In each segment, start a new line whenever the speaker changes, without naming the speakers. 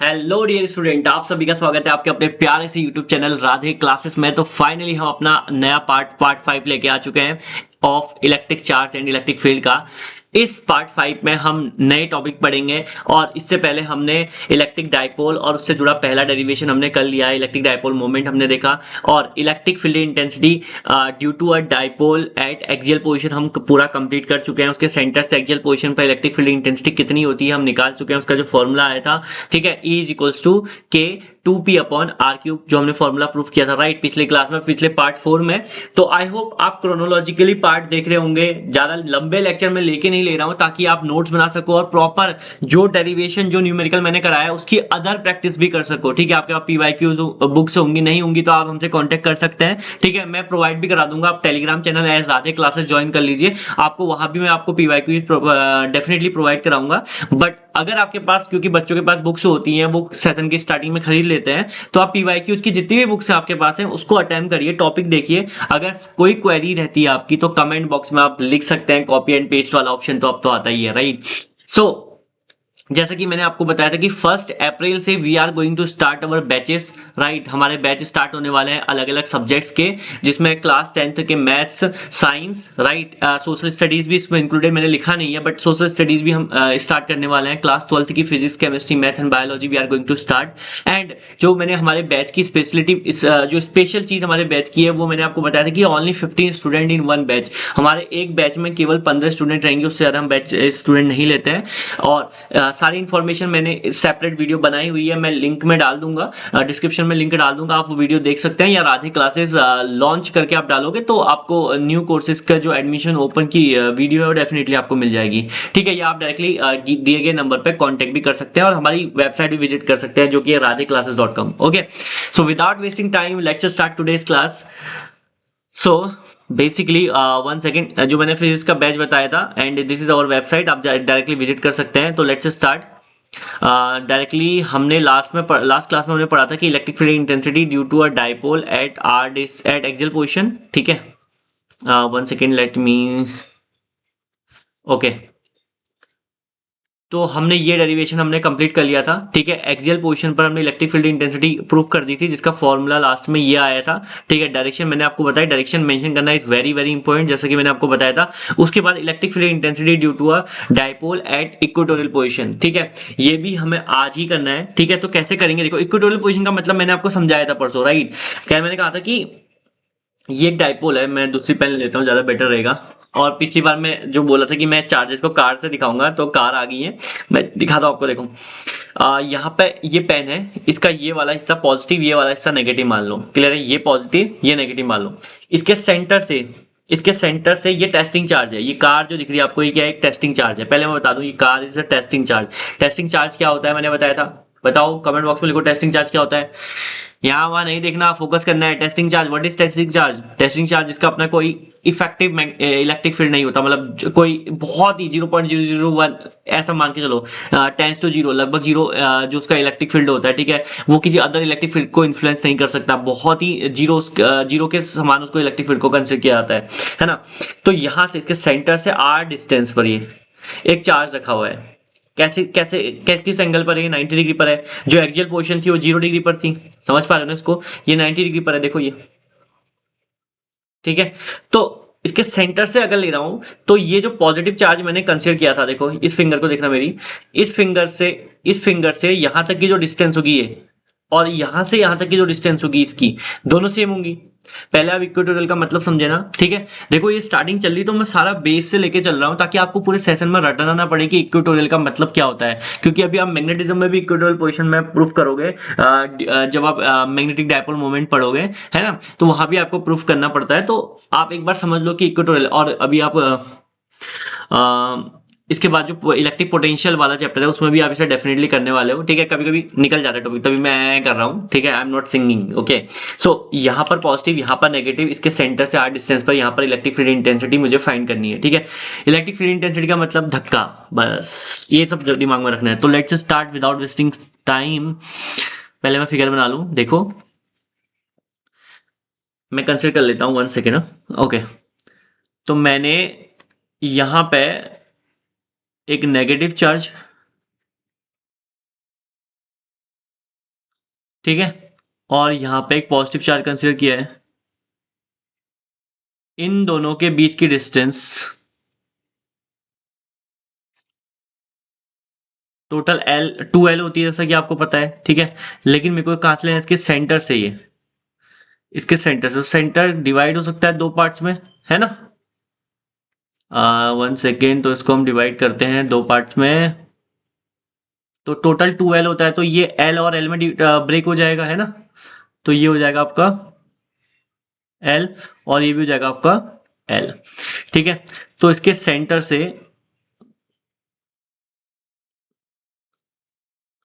Hello dear student, आप सभी का स्वागत है आपके अपने प्यारे से यूट्यूब चैनल राधे क्लासेस में। तो फाइनली हम अपना नया पार्ट 5 लेके आ चुके हैं of electric charge and electric field का। इस पार्ट 5 में हम नए टॉपिक पढ़ेंगे और इससे पहले हमने इलेक्ट्रिक डाइपोल और उससे जुड़ा पहला डेरिवेशन हमने कर लिया है। इलेक्ट्रिक डाइपोल मोमेंट हमने देखा और electric field intensity due to a dipole at axial position हम पूरा कंप्लीट कर चुके हैं। उसके सेंटर से एक्सियल पोजीशन पर इलेक्ट्रिक फील्ड इंटेंसिटी कितनी होती है हम निकाल चुके हैं। उसका जो फॉर्मूला आया था, ठीक है, E इज इक्वल्स टू के 2p अपॉन आर क्यूब, जो हमने फॉर्मूला प्रूफ किया था राइट पिछले क्लास में, पिछले पार्ट 4 में। तो आई होप आप क्रोनोलॉजिकली पार्ट देख रहे होंगे। ज्यादा लंबे लेक्चर में लेके नहीं ले रहा हूं ताकि आप नोट्स बना सको और प्रॉपर जो डेरिवेशन जो न्यूमेरिकल मैंने कराया उसकी अदर प्रैक्टिस भी कर सको। ठीक है, आपके पास पीवाईक्यूज बुक्स होंगी, नहीं होंगी तो आप हमसे कांटेक्ट कर सकते हैं। ठीक है, मैं प्रोवाइड भी करा दूंगा। आप Telegram channel as Radhe classes join कर लीजिए, आपको वहां भी मैं आपको पीवाईक्यूज डेफिनेटली प्रोवाइड कराऊंगा। बट अगर आपके पास, क्योंकि बच्चों के पास बुक्स होती हैं वो सेशन की स्टार्टिंग में खरीद लेते हैं, तो आप पीवाईक्यूज की जितनी भी बुक्स आपके पास हैं उसको अटेम्प्ट करिए, टॉपिक देखिए। अगर कोई क्वेरी रहती है आपकी तो कमेंट बॉक्स में आप लिख सकते हैं। कॉपी एंड पेस्ट वाला ऑप्शन तो अब तो आता ही है राइट। सो जैसा कि मैंने आपको बताया था कि 1 अप्रैल से we are going to start our batches right. हमारे बैच स्टार्ट होने वाले हैं अलग अलग सब्जेक्ट्स के, जिसमें क्लास 10th के maths, science right, social studies भी इसमें इंक्लूडेड, मैंने लिखा नहीं है बट सोशल स्टडीज भी हम स्टार्ट करने वाले हैं। क्लास 12th की physics, chemistry, math and biology we are going to start. And जो मैंने हमारे बैच की स्पेशलिटी, जो स्पेशल चीज हमारे बैच की है वो मैंने आपको बताया था कि only 15 student in one batch. हमारे एक बैच में केवल 15 स्टूडेंट रहेंगे, उससे ज्यादा हम बैच स्टूडेंट नहीं लेते हैं। और सारी इन्फॉर्मेशन मैंने सेपरेट वीडियो बनाई हुई है, मैं लिंक में डाल दूंगा, डिस्क्रिप्शन में लिंक डाल दूंगा, आप वो वीडियो देख सकते हैं। या राधे क्लासेस लॉन्च करके आप डालोगे तो आपको न्यू कोर्सेज का जो एडमिशन ओपन की वीडियो है वो डेफिनेटली आपको मिल जाएगी। ठीक है, या आप डायरेक्टली दिए गए नंबर पर कॉन्टेक्ट भी कर सकते हैं और हमारी वेबसाइट भी विजिट कर सकते हैं जो कि radheclasses.com। Okay, so without wasting time let's start today's class. So basically 1 second, जो मैंने फिजिक्स का बैच बताया था and this is our website, आप डायरेक्टली विजिट कर सकते हैं। तो लेट्स स्टार्ट डायरेक्टली। हमने लास्ट क्लास में हमने पढ़ा था कि electric field intensity due to a dipole at at axial position. ठीक है, 1 सेकेंड लेट मी। ओके, तो हमने ये डेरिवेशन हमने कंप्लीट कर लिया था। ठीक है, एक्सियल पोजीशन पर हमने इलेक्ट्रिक फील्ड इंटेंसिटी प्रूव कर दी थी जिसका फॉर्मूला लास्ट में ये आया था। ठीक है, डायरेक्शन मैंने आपको बताया, डायरेक्शन मेंशन करना इज वेरी वेरी इंपॉर्टेंट, जैसा कि मैंने आपको बताया था। उसके बाद electric field intensity due to a dipole at equatorial position. ठीक है, ये भी हमें आज ही करना है। ठीक है, तो कैसे करेंगे, देखो इक्वेटोरियल पोजीशन का मतलब मैंने आपको समझाया था परसों राइट। क्या मैंने कहा था कि ये एक डाइपोल है, मैं दूसरी पेन लेता हूँ ज्यादा बेटर रहेगा। और पिछली बार मैं जो बोला था कि मैं चार्जेस को कार से दिखाऊंगा, तो कार आ गई है, मैं दिखाता हूँ आपको। देखो यहाँ पे ये पेन है, इसका ये वाला हिस्सा पॉजिटिव, ये वाला हिस्सा नेगेटिव मान लो। क्लियर है, ये पॉजिटिव ये नेगेटिव मान लो। इसके सेंटर से ये टेस्टिंग चार्ज है। ये कार जो दिख रही है आपको, ये क्या है, एक टेस्टिंग चार्ज है। पहले मैं बता दूं, ये car is a testing charge. Testing charge क्या होता है मैंने बताया था, बताओ कमेंट बॉक्स में लिखो टेस्टिंग चार्ज क्या होता है। यहाँ वहां नहीं देखना, फोकस करना है। Testing charge, what is testing charge? Testing charge इसका अपना कोई इफेक्टिव इलेक्ट्रिक फील्ड नहीं होता, मतलब कोई बहुत ही 0.001 ऐसा मान के चलो, 10 to 0 लगभग 0 जो उसका इलेक्ट्रिक फील्ड होता है। ठीक है, वो किसी अदर इलेक्ट्रिक फील्ड को इन्फ्लुएंस नहीं कर सकता, बहुत ही जीरो के समान उसको इलेक्ट्रिक फील्ड को कंसिडर किया जाता है ना। तो यहां से इसके सेंटर से r डिस्टेंस पर ये एक चार्ज रखा हुआ है। कैसे कैसे किस एंगल पर है? 90 डिग्री पर है। जो एक्सियल पोजीशन थी वो 0 डिग्री पर थी, समझ पा रहे हो ना इसको? ये 90 डिग्री पर है, देखो ये। ठीक है, तो इसके सेंटर से अगर ले रहा हूं तो ये जो पॉजिटिव चार्ज मैंने कंसीडर किया था, देखो इस फिंगर को देखना मेरी, इस फिंगर से यहां तक की जो डिस्टेंस होगी ये, और यहां से यहां तक की जो डिस्टेंस होगी इसकी, दोनों सेम होंगी। पहले आप इक्वेटोरियल का मतलब समझे ना। ठीक है, देखो ये स्टार्टिंग चल रही, तो मैं सारा बेस से लेके चल रहा हूं ताकि आपको पूरे सेशन में रटना ना पड़े कि इक्वेटोरियल का मतलब क्या होता है। क्योंकि अभी आप मैग्नेटिज्म में भी इक्वेटोरियल पोजीशन में प्रूफ करोगे, जब आप मैग्नेटिक डायपोल मोमेंट पढ़ोगे, है ना, तो वहां भी आपको प्रूफ करना पड़ता है। तो आप एक बार समझ लो कि इक्वेटोरियल, और अभी आप इसके बाद जो इलेक्ट्रिक पोटेंशियल वाला चैप्टर है उसमें भी आप इसे डेफिनेटली करने वाले हो। ठीक है, कभी कभी निकल जाता है टॉपिक, तभी मैं कर रहा हूँ। ठीक है, I am not singing. Okay, so यहाँ पर पॉजिटिव, यहाँ पर नेगेटिव, इसके सेंटर से r डिस्टेंस पर यहाँ पर इलेक्ट्रिक फील्ड इंटेंसिटी मुझे फाइंड करनी है। ठीक है, इलेक्ट्रिक फील्ड इंटेंसिटी का मतलब धक्का, बस ये सब दिमाग में रखना है। तो let's start without wasting time. पहले मैं फिगर बना लूँ, देखो मैं कंसिडर कर लेता हूँ 1 सेकेंड। ओके, तो मैंने यहाँ पे एक नेगेटिव चार्ज ठीक है, और यहाँ पे एक पॉजिटिव चार्ज कंसिडर किया है। इन दोनों के बीच की डिस्टेंस टोटल एल 2L होती है, जैसा कि आपको पता है, ठीक है। लेकिन मेरे को कहाँ से लेना है, इसके सेंटर से, ये इसके सेंटर से। सेंटर डिवाइड हो सकता है दो पार्ट्स में, है ना। 1 सेकेंड, तो इसको हम डिवाइड करते हैं दो पार्ट्स में, तो टोटल 2L होता है, तो ये L और L में ब्रेक हो जाएगा, है ना। तो ये हो जाएगा आपका L और ये भी हो जाएगा आपका L, ठीक है। तो इसके सेंटर से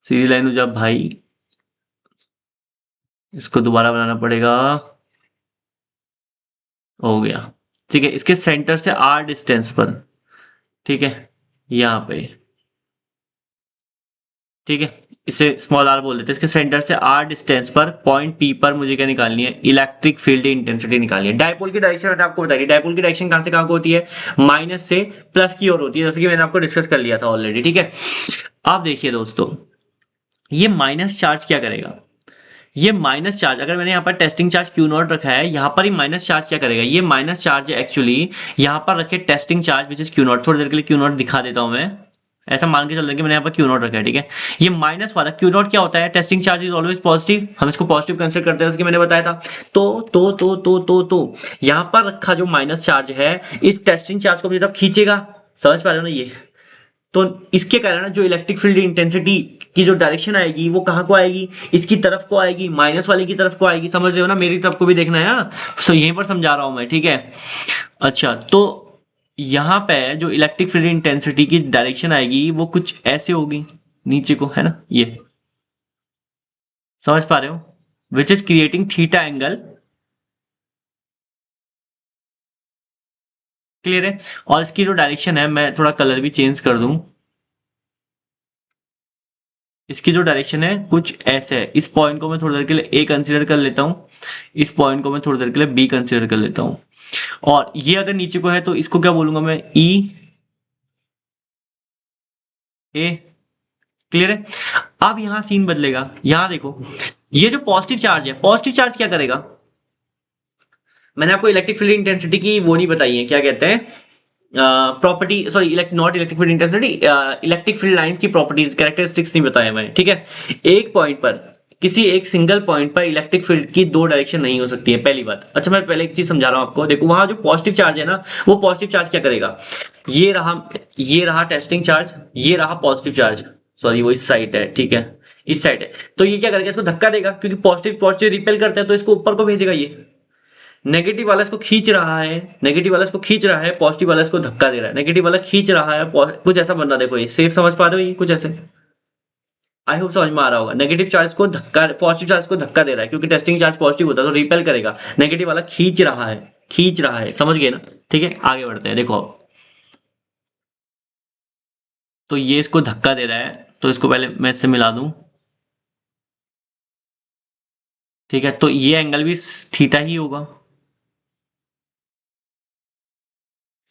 सीधी लाइन हो जा भाई, इसको दोबारा बनाना पड़ेगा, हो गया, ठीक है। इसके सेंटर से R डिस्टेंस पर, ठीक है, यहाँ पे, ठीक है, इसे स्मॉल r बोल देते हैं। इसके सेंटर से r डिस्टेंस पर पॉइंट P पर मुझे क्या निकालनी है, इलेक्ट्रिक फील्ड इंटेंसिटी निकालनी है। डायपोल की डायरेक्शन मैंने आपको बताई, डायपोल की डायरेक्शन कहां से कहां को होती है, माइनस से प्लस की ओर होती है, जैसे कि मैंने आपको डिस्कस कर लिया था ऑलरेडी, ठीक है। आप देखिए दोस्तों, ये माइनस चार्ज क्या करेगा, ये माइनस चार्ज, अगर मैंने यहाँ पर टेस्टिंग चार्ज क्यू नॉट रखा है, यहाँ पर ही माइनस चार्ज क्या करेगा, ये माइनस चार्ज एक्चुअली यहाँ पर रखे testing charge which is Q not. थोड़ी देर के लिए क्यू नॉट दिखा देता हूँ मैं, ऐसा मान के चल रहा है कि मैंने यहाँ पर क्यू नॉट रखा है, ठीक है। ये माइनस वाला क्यू नॉट क्या होता है, testing charge is always positive, हम इसको पॉजिटिव कंसिडर करते हैं, जैसे कि मैंने बताया था। तो यहाँ पर रखा जो माइनस चार्ज है, इस टेस्टिंग चार्ज को अपनी तरफ खींचेगा, समझ पा रहे हो ना ये। तो इसके कारण जो इलेक्ट्रिक फील्ड इंटेंसिटी की जो डायरेक्शन आएगी वो कहाँ को आएगी, इसकी तरफ को आएगी, माइनस वाले की तरफ को आएगी, समझ रहे हो ना, मेरी तरफ को भी देखना है, हाँ। सो यहीं पर समझा रहा हूं मैं, ठीक है। अच्छा, तो यहाँ पे जो इलेक्ट्रिक फील्ड इंटेंसिटी की डायरेक्शन आएगी वो कुछ ऐसे होगी नीचे को, है ना, ये समझ पा रहे हो, which is creating theta angle, clear है। और इसकी जो डायरेक्शन है, मैं थोड़ा कलर भी चेंज कर दूं, इसकी जो डायरेक्शन है कुछ ऐसे है। इस पॉइंट को मैं थोड़ी देर के लिए ए कंसीडर कर लेता हूँ, इस पॉइंट को मैं थोड़ी देर के लिए बी कंसीडर कर लेता हूँ, और ये अगर नीचे को है तो इसको क्या बोलूंगा मैं, ई ए, क्लियर है। अब यहां सीन बदलेगा, यहां देखो, ये जो पॉजिटिव चार्ज है, पॉजिटिव चार्ज क्या करेगा, मैंने आपको इलेक्ट्रिक फील्ड इंटेंसिटी की वो नहीं बताई है, क्या कहते हैं, property, sorry, not electric field intensity, electric field lines की प्रॉपर्टीज, कैरेक्टरिस्टिक्स नहीं बताया मैंने, ठीक है। एक पॉइंट पर, किसी एक सिंगल पॉइंट पर इलेक्ट्रिक फील्ड की दो डायरेक्शन नहीं हो सकती है, पहली बात। अच्छा, मैं पहले एक चीज समझा रहा हूं आपको, देखो वहां जो पॉजिटिव चार्ज है ना, वो पॉजिटिव चार्ज क्या करेगा, ये रहा टेस्टिंग चार्ज, ये रहा पॉजिटिव चार्ज, सॉरी वो इस साइड है, ठीक है, इस साइड है। तो ये क्या करेगा, इसको धक्का देगा, क्योंकि पॉजिटिव पॉजिटिव रिपेल करता है, तो इसको ऊपर को भेजेगा, ये नेगेटिव वाला इसको खींच रहा है, नेगेटिव वाला इसको खींच रहा है, पॉजिटिव वाला इसको धक्का दे रहा है, नेगेटिव वाला खींच रहा है, कुछ ऐसा बन रहा, देखो ये सेफ समझ पा रहे हो, ये कुछ ऐसे, आई होप समझ में आ रहा होगा। नेगेटिव चार्ज को धक्का, पॉजिटिव चार्ज को धक्का दे रहा है, क्योंकि टेस्टिंग चार्ज पॉजिटिव होता है तो रिपेल करेगा, नेगेटिव वाला खींच रहा है, खींच रहा है, समझ गए ना, ठीक है। आगे बढ़ते हैं, देखो अब, तो ये इसको धक्का दे रहा है, तो इसको पहले मैं इससे मिला दूं, ठीक है। तो ये एंगल भी थीटा ही होगा,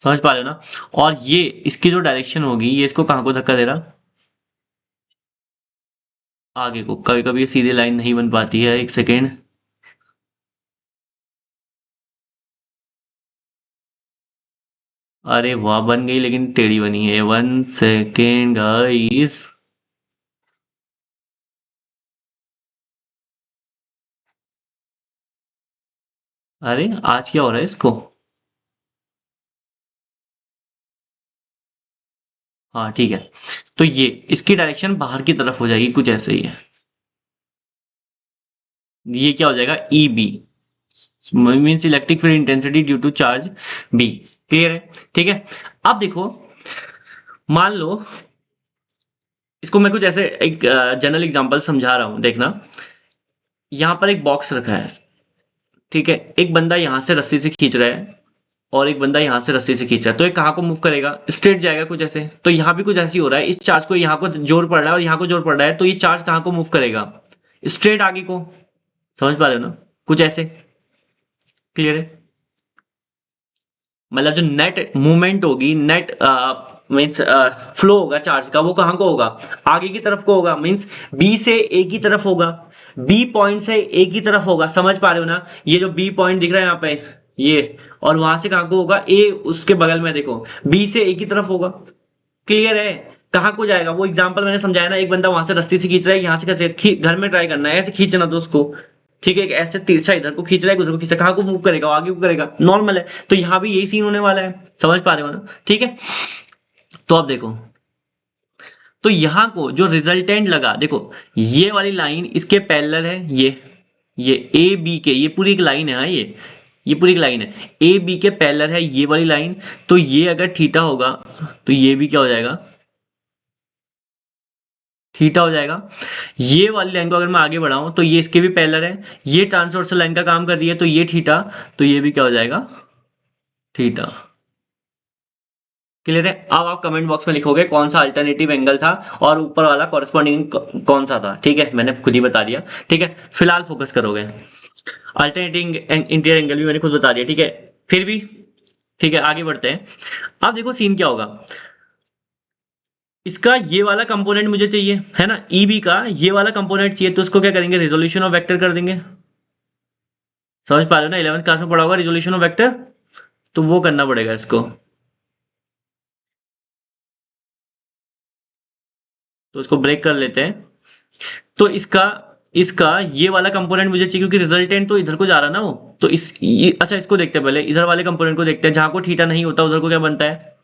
समझ पा रहे हो ना। और ये इसकी जो डायरेक्शन होगी, ये इसको कहां को धक्का दे रहा, आगे को। कभी कभी ये सीधी लाइन नहीं बन पाती है, एक सेकेंड, अरे वाह, बन गई, लेकिन टेढ़ी बनी है, 1 सेकेंड गाइस। अरे आज क्या हो रहा है इसको, हाँ ठीक है। तो ये इसकी डायरेक्शन बाहर की तरफ हो जाएगी, कुछ ऐसे ही है, ये क्या हो जाएगा, E B, means electric field intensity due to charge B, clear है, ठीक है। अब देखो, मान लो, इसको मैं कुछ ऐसे एक जनरल एग्जांपल समझा रहा हूं, देखना। यहां पर एक बॉक्स रखा है, ठीक है, एक बंदा यहां से रस्सी से खींच रहा है, और एक बंदा यहां से रस्सी से खींच रहा है, तो ये कहां को मूव करेगा, स्ट्रेट जाएगा, कुछ ऐसे। तो यहां भी कुछ ऐसे ही हो रहा है, इस चार्ज को यहां को जोर पड़ रहा है और यहां को जोर पड़ रहा है, तो ये चार्ज कहां को मूव करेगा, स्ट्रेट आगे को, समझ पा रहे हो ना, कुछ ऐसे, क्लियर है। मतलब जो नेट मूवमेंट होगी, नेट मीन्स फ्लो होगा चार्ज का, वो कहां को होगा, आगे की तरफ को होगा, मीन्स बी से ए की तरफ होगा। बी पॉइंट से एक ही तरफ होगा, समझ पा रहे हो ना, ये जो बी पॉइंट दिख रहा है यहाँ पे ये, और वहां से कहाँ को होगा, ए उसके बगल में देखो बी से एक ही तरफ होगा। क्लियर है, कहाँ को जाएगा, वो एग्जांपल मैंने समझाया ना, एक बंदा वहां से रस्सी से खींच रहा है, यहाँ से कैसे घर में ट्राई करना है, ऐसे खींचना तो उसको, ठीक है, ऐसे तिरछा इधर को खींच रहा है, उधर को खींच रहा है, कहाँ को मूव करेगा, आगे को करेगा, नॉर्मल है। तो यहाँ भी यही सीन होने वाला है, समझ पा रहे हो ना, ठीक है। तो अब देखो, तो यहाँ को जो रिजल्टेंट लगा, देखो ये वाली लाइन इसके पैरेलल है, ये ए बी के, ये पूरी एक लाइन है, हाँ ये पूरी एक लाइन है, ए बी के पैरेलल है ये वाली लाइन। तो ये अगर थीटा होगा तो ये भी क्या हो जाएगा, थीटा हो जाएगा। ये वाली लाइन को अगर मैं आगे बढ़ाऊं तो ये इसके भी पैरेलल है, ये ट्रांसवर्सल लाइन का काम कर रही है, तो ये थीटा, तो ये भी क्या हो जाएगा, थीटा। क्लियर है। अब आप कमेंट बॉक्स में लिखोगे कौन सा अल्टरनेटिव एंगल था और ऊपर वाला कॉरेस्पॉन्डिंग कौन सा था, ठीक है, मैंने खुद ही बता दिया, ठीक है। फिलहाल फोकस करोगे, अल्टरनेटिव इंटीरियर एंगल भी मैंने खुद बता दिया, ठीक है, फिर भी ठीक है, आगे बढ़ते हैं। अब देखो सीन क्या होगा, इसका ये वाला कंपोनेंट मुझे चाहिए, है ना, ई बी का ये वाला कंपोनेंट चाहिए, तो इसको क्या करेंगे, रिजोल्यूशन ऑफ वेक्टर कर देंगे। समझ पा रहे हो ना, 11th क्लास में पढ़ा होगा रिजोल्यूशन ऑफ वेक्टर, तो वो करना पड़ेगा इसको। तो इसको ब्रेक कर लेते हैं। तो इसका इसका ये वाला कंपोनेंट मुझे चाहिए, क्योंकि रिजल्टेंट तो इधर को जा रहा ना वो, तो अच्छा इसको देखते हैं, पहले इधर वाले कंपोनेंट को देखते हैं, जहां को थीटा नहीं होता उधर को क्या बनता है,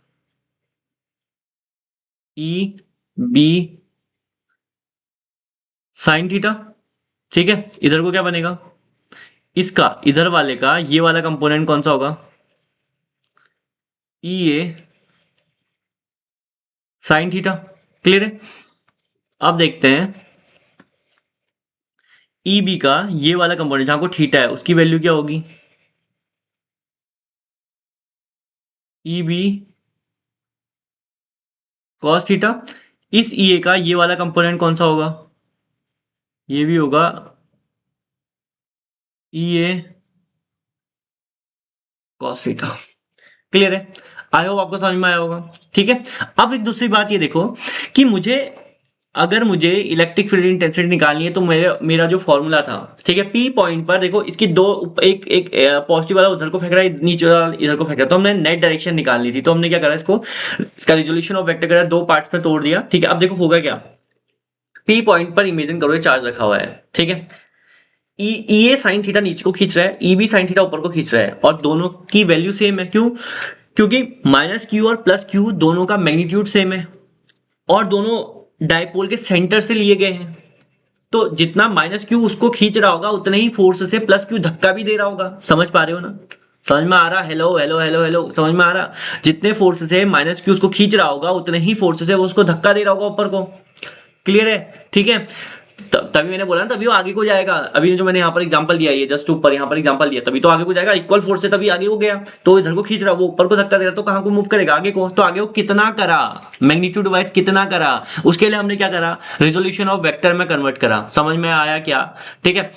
ई बी साइन थीटा, ठीक है। इधर को क्या बनेगा, इसका इधर वाले का ये वाला कंपोनेंट कौन सा होगा, ई ए साइन थीटा। क्लियर है। अब देखते हैं ई बी का ये वाला कंपोनेंट जहां को थीटा है, उसकी वैल्यू क्या होगी, ई बी कॉस थीटा। इस ई ए का ये वाला कंपोनेंट कौन सा होगा, ये भी होगा ई ए कॉस थीटा। क्लियर है, आई होप आपको समझ में आया होगा, ठीक है। अब एक दूसरी बात ये देखो कि अगर मुझे इलेक्ट्रिक फील्ड इंटेंसिटी निकालनी है, तो मेरा जो फॉर्मूला था, ठीक है, पी पॉइंट पर देखो इसकी दो, एक एक पॉजिटिव वाला उधर को फेंक रहा है, नीचे वाला इधर को फेंक रहा है, तो हमने नेट डायरेक्शन निकालनी थी, तो हमने क्या करा, इसका रिजोल्यूशन ऑफ वेक्टर करा, दो पार्ट्स में तोड़ दिया, ठीक है। अब देखो होगा क्या, पी पॉइंट पर इमेजिन करो ये चार्ज रखा हुआ है, ठीक है, ई ए साइन थीटा नीचे को खींच रहा है, ई बी साइन थीटा ऊपर को खींच रहा है, और दोनों की वैल्यू सेम है, क्यों, क्योंकि माइनस क्यू और प्लस क्यू दोनों का मैग्नीट्यूड सेम है, और दोनों डायपोल के सेंटर से लिए गए हैं। तो जितना माइनस क्यू उसको खींच रहा होगा, उतने ही फोर्स से प्लस क्यू धक्का भी दे रहा होगा। समझ पा रहे हो ना, समझ में आ रहा, हेलो हेलो हेलो हेलो, समझ में आ रहा, जितने फोर्स से माइनस क्यू उसको खींच रहा होगा, उतने ही फोर्स से वो उसको धक्का दे रहा होगा ऊपर को। क्लियर है, ठीक है। तभी मैंने बोला ना, तभी वो आगे को जाएगा। अभी जो मैंने यहाँ पर एग्जांपल दिया, ये जस्ट ऊपर यहाँ पर एग्जांपल दिया, तभी तो आगे को जाएगा, इक्वल फोर्स से तभी आगे को गया। तो इधर को खींच रहा, वो ऊपर को धक्का दे रहा, तो कहाँ को मूव करेगा, आगे को। तो आगे को कितना करा, मैग्नीट्यूड वाइज कितना करा, उसके लिए हमने क्या करा, रेजोल्यूशन ऑफ वेक्टर में कन्वर्ट करा। समझ में आया क्या, ठीक है।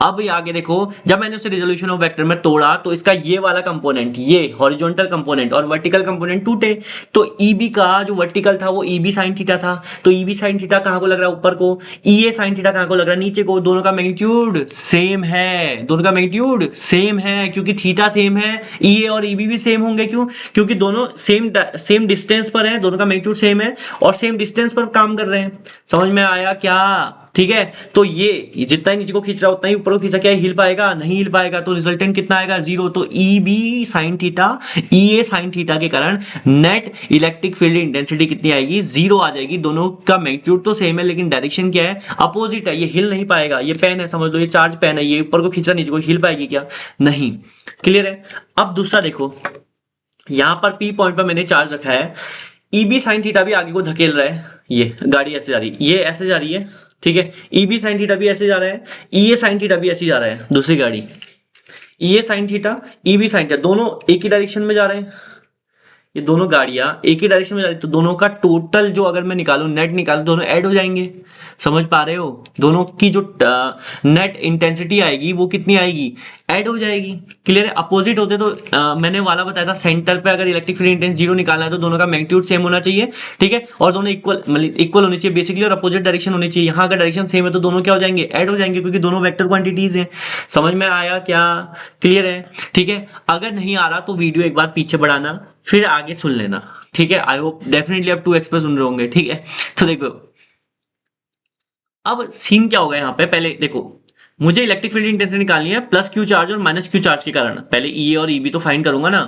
अब ये आगे देखो, जब मैंने उसे रेजोल्यूशन ऑफ वेक्टर में तोड़ा, तो इसका ये वाला कंपोनेंट, ये हॉरिजॉन्टल कंपोनेंट और वर्टिकल कंपोनेंट टूटे। तो ईबी का जो वर्टिकल था वो ईबी साइन थीटा था, तो ईबी साइन थीटा कहाँ को लग रहा है, ऊपर को। ईए साइन थीटा कहाँ को लग रहा है, नीचे को। दोनों का मैग्नीट्यूड सेम है, दोनों का मैग्नीट्यूड सेम है, क्योंकि थीटा सेम है। ईए और ईबी भी सेम होंगे, क्यों, क्योंकि दोनों सेम डिस्टेंस पर है, दोनों का मैग्नीट्यूड सेम है और सेम डिस्टेंस पर काम कर रहे हैं। समझ में आया क्या, ठीक है। तो ये जितना ही नीचे को खींच रहा उतना ही ऊपर को खींचा, क्या हिल पाएगा, नहीं हिल पाएगा। तो रिजल्टेंट कितना आएगा, 0। तो E B sine theta E ए साइन थीटा के कारण नेट इलेक्ट्रिक फील्ड इंटेंसिटी कितनी आएगी, 0 आ जाएगी। दोनों का मैग्नीट्यूड तो सेम है, लेकिन डायरेक्शन क्या है, अपोजिट है। ये हिल नहीं पाएगा, ये पेन है, समझ लो, ये चार्ज पेन है, ये ऊपर को खींच रहा, नीचे को हिल पाएगी क्या, नहीं। क्लियर है। अब दूसरा देखो, यहां पर पी पॉइंट पर मैंने चार्ज रखा है, ईबी साइन थीटा भी आगे को धकेल रहा है, ये गाड़ी ऐसे जा रही है, ये ऐसे जा रही है, ठीक है। ईबी साइन थीटा भी ऐसे जा रहा है, ईए साइन थीटा भी ऐसे जा रहा है, दूसरी गाड़ी। EA sine theta EB sine theta दोनों एक ही डायरेक्शन में जा रहे हैं। ये दोनों गाड़ियां एक ही डायरेक्शन में जा रही, तो दोनों का टोटल जो अगर मैं निकालूं, नेट निकालूं, दोनों ऐड हो जाएंगे। समझ पा रहे हो? दोनों की जो नेट इंटेंसिटी आएगी वो कितनी आएगी, ऐड हो जाएगी। क्लियर है? अपोजिट होते तो मैंने वाला बताया था, सेंटर पे अगर इलेक्ट्रिक फील्ड इंटेंस जीरो निकालना है तो दोनों का मैग्नीट्यूड सेम होना चाहिए, ठीक है, और दोनों इक्वल, मतलब इक्वल होनी चाहिए बेसिकली, और अपोजिट डायरेक्शन होनी चाहिए। यहाँ अगर डायरेक्शन सेम है तो दोनों क्या हो जाएंगे, ऐड हो जाएंगे, क्योंकि दोनों वेक्टर क्वांटिटीज हैं। समझ में आया क्या? क्लियर है? ठीक है, अगर नहीं आ रहा तो वीडियो एक बार पीछे बढ़ाना, फिर आगे सुन लेना, ठीक है। आई होप डेफिनेटली आप 2x पे सुन रहे होंगे, ठीक है। तो देखो अब सीन क्या होगा यहाँ पे, पहले देखो, मुझे इलेक्ट्रिक फील्ड इंटेंसिटी निकालनी है प्लस क्यू चार्ज और माइनस क्यू चार्ज के कारण। पहले ई और ईबी तो फाइंड करूंगा ना।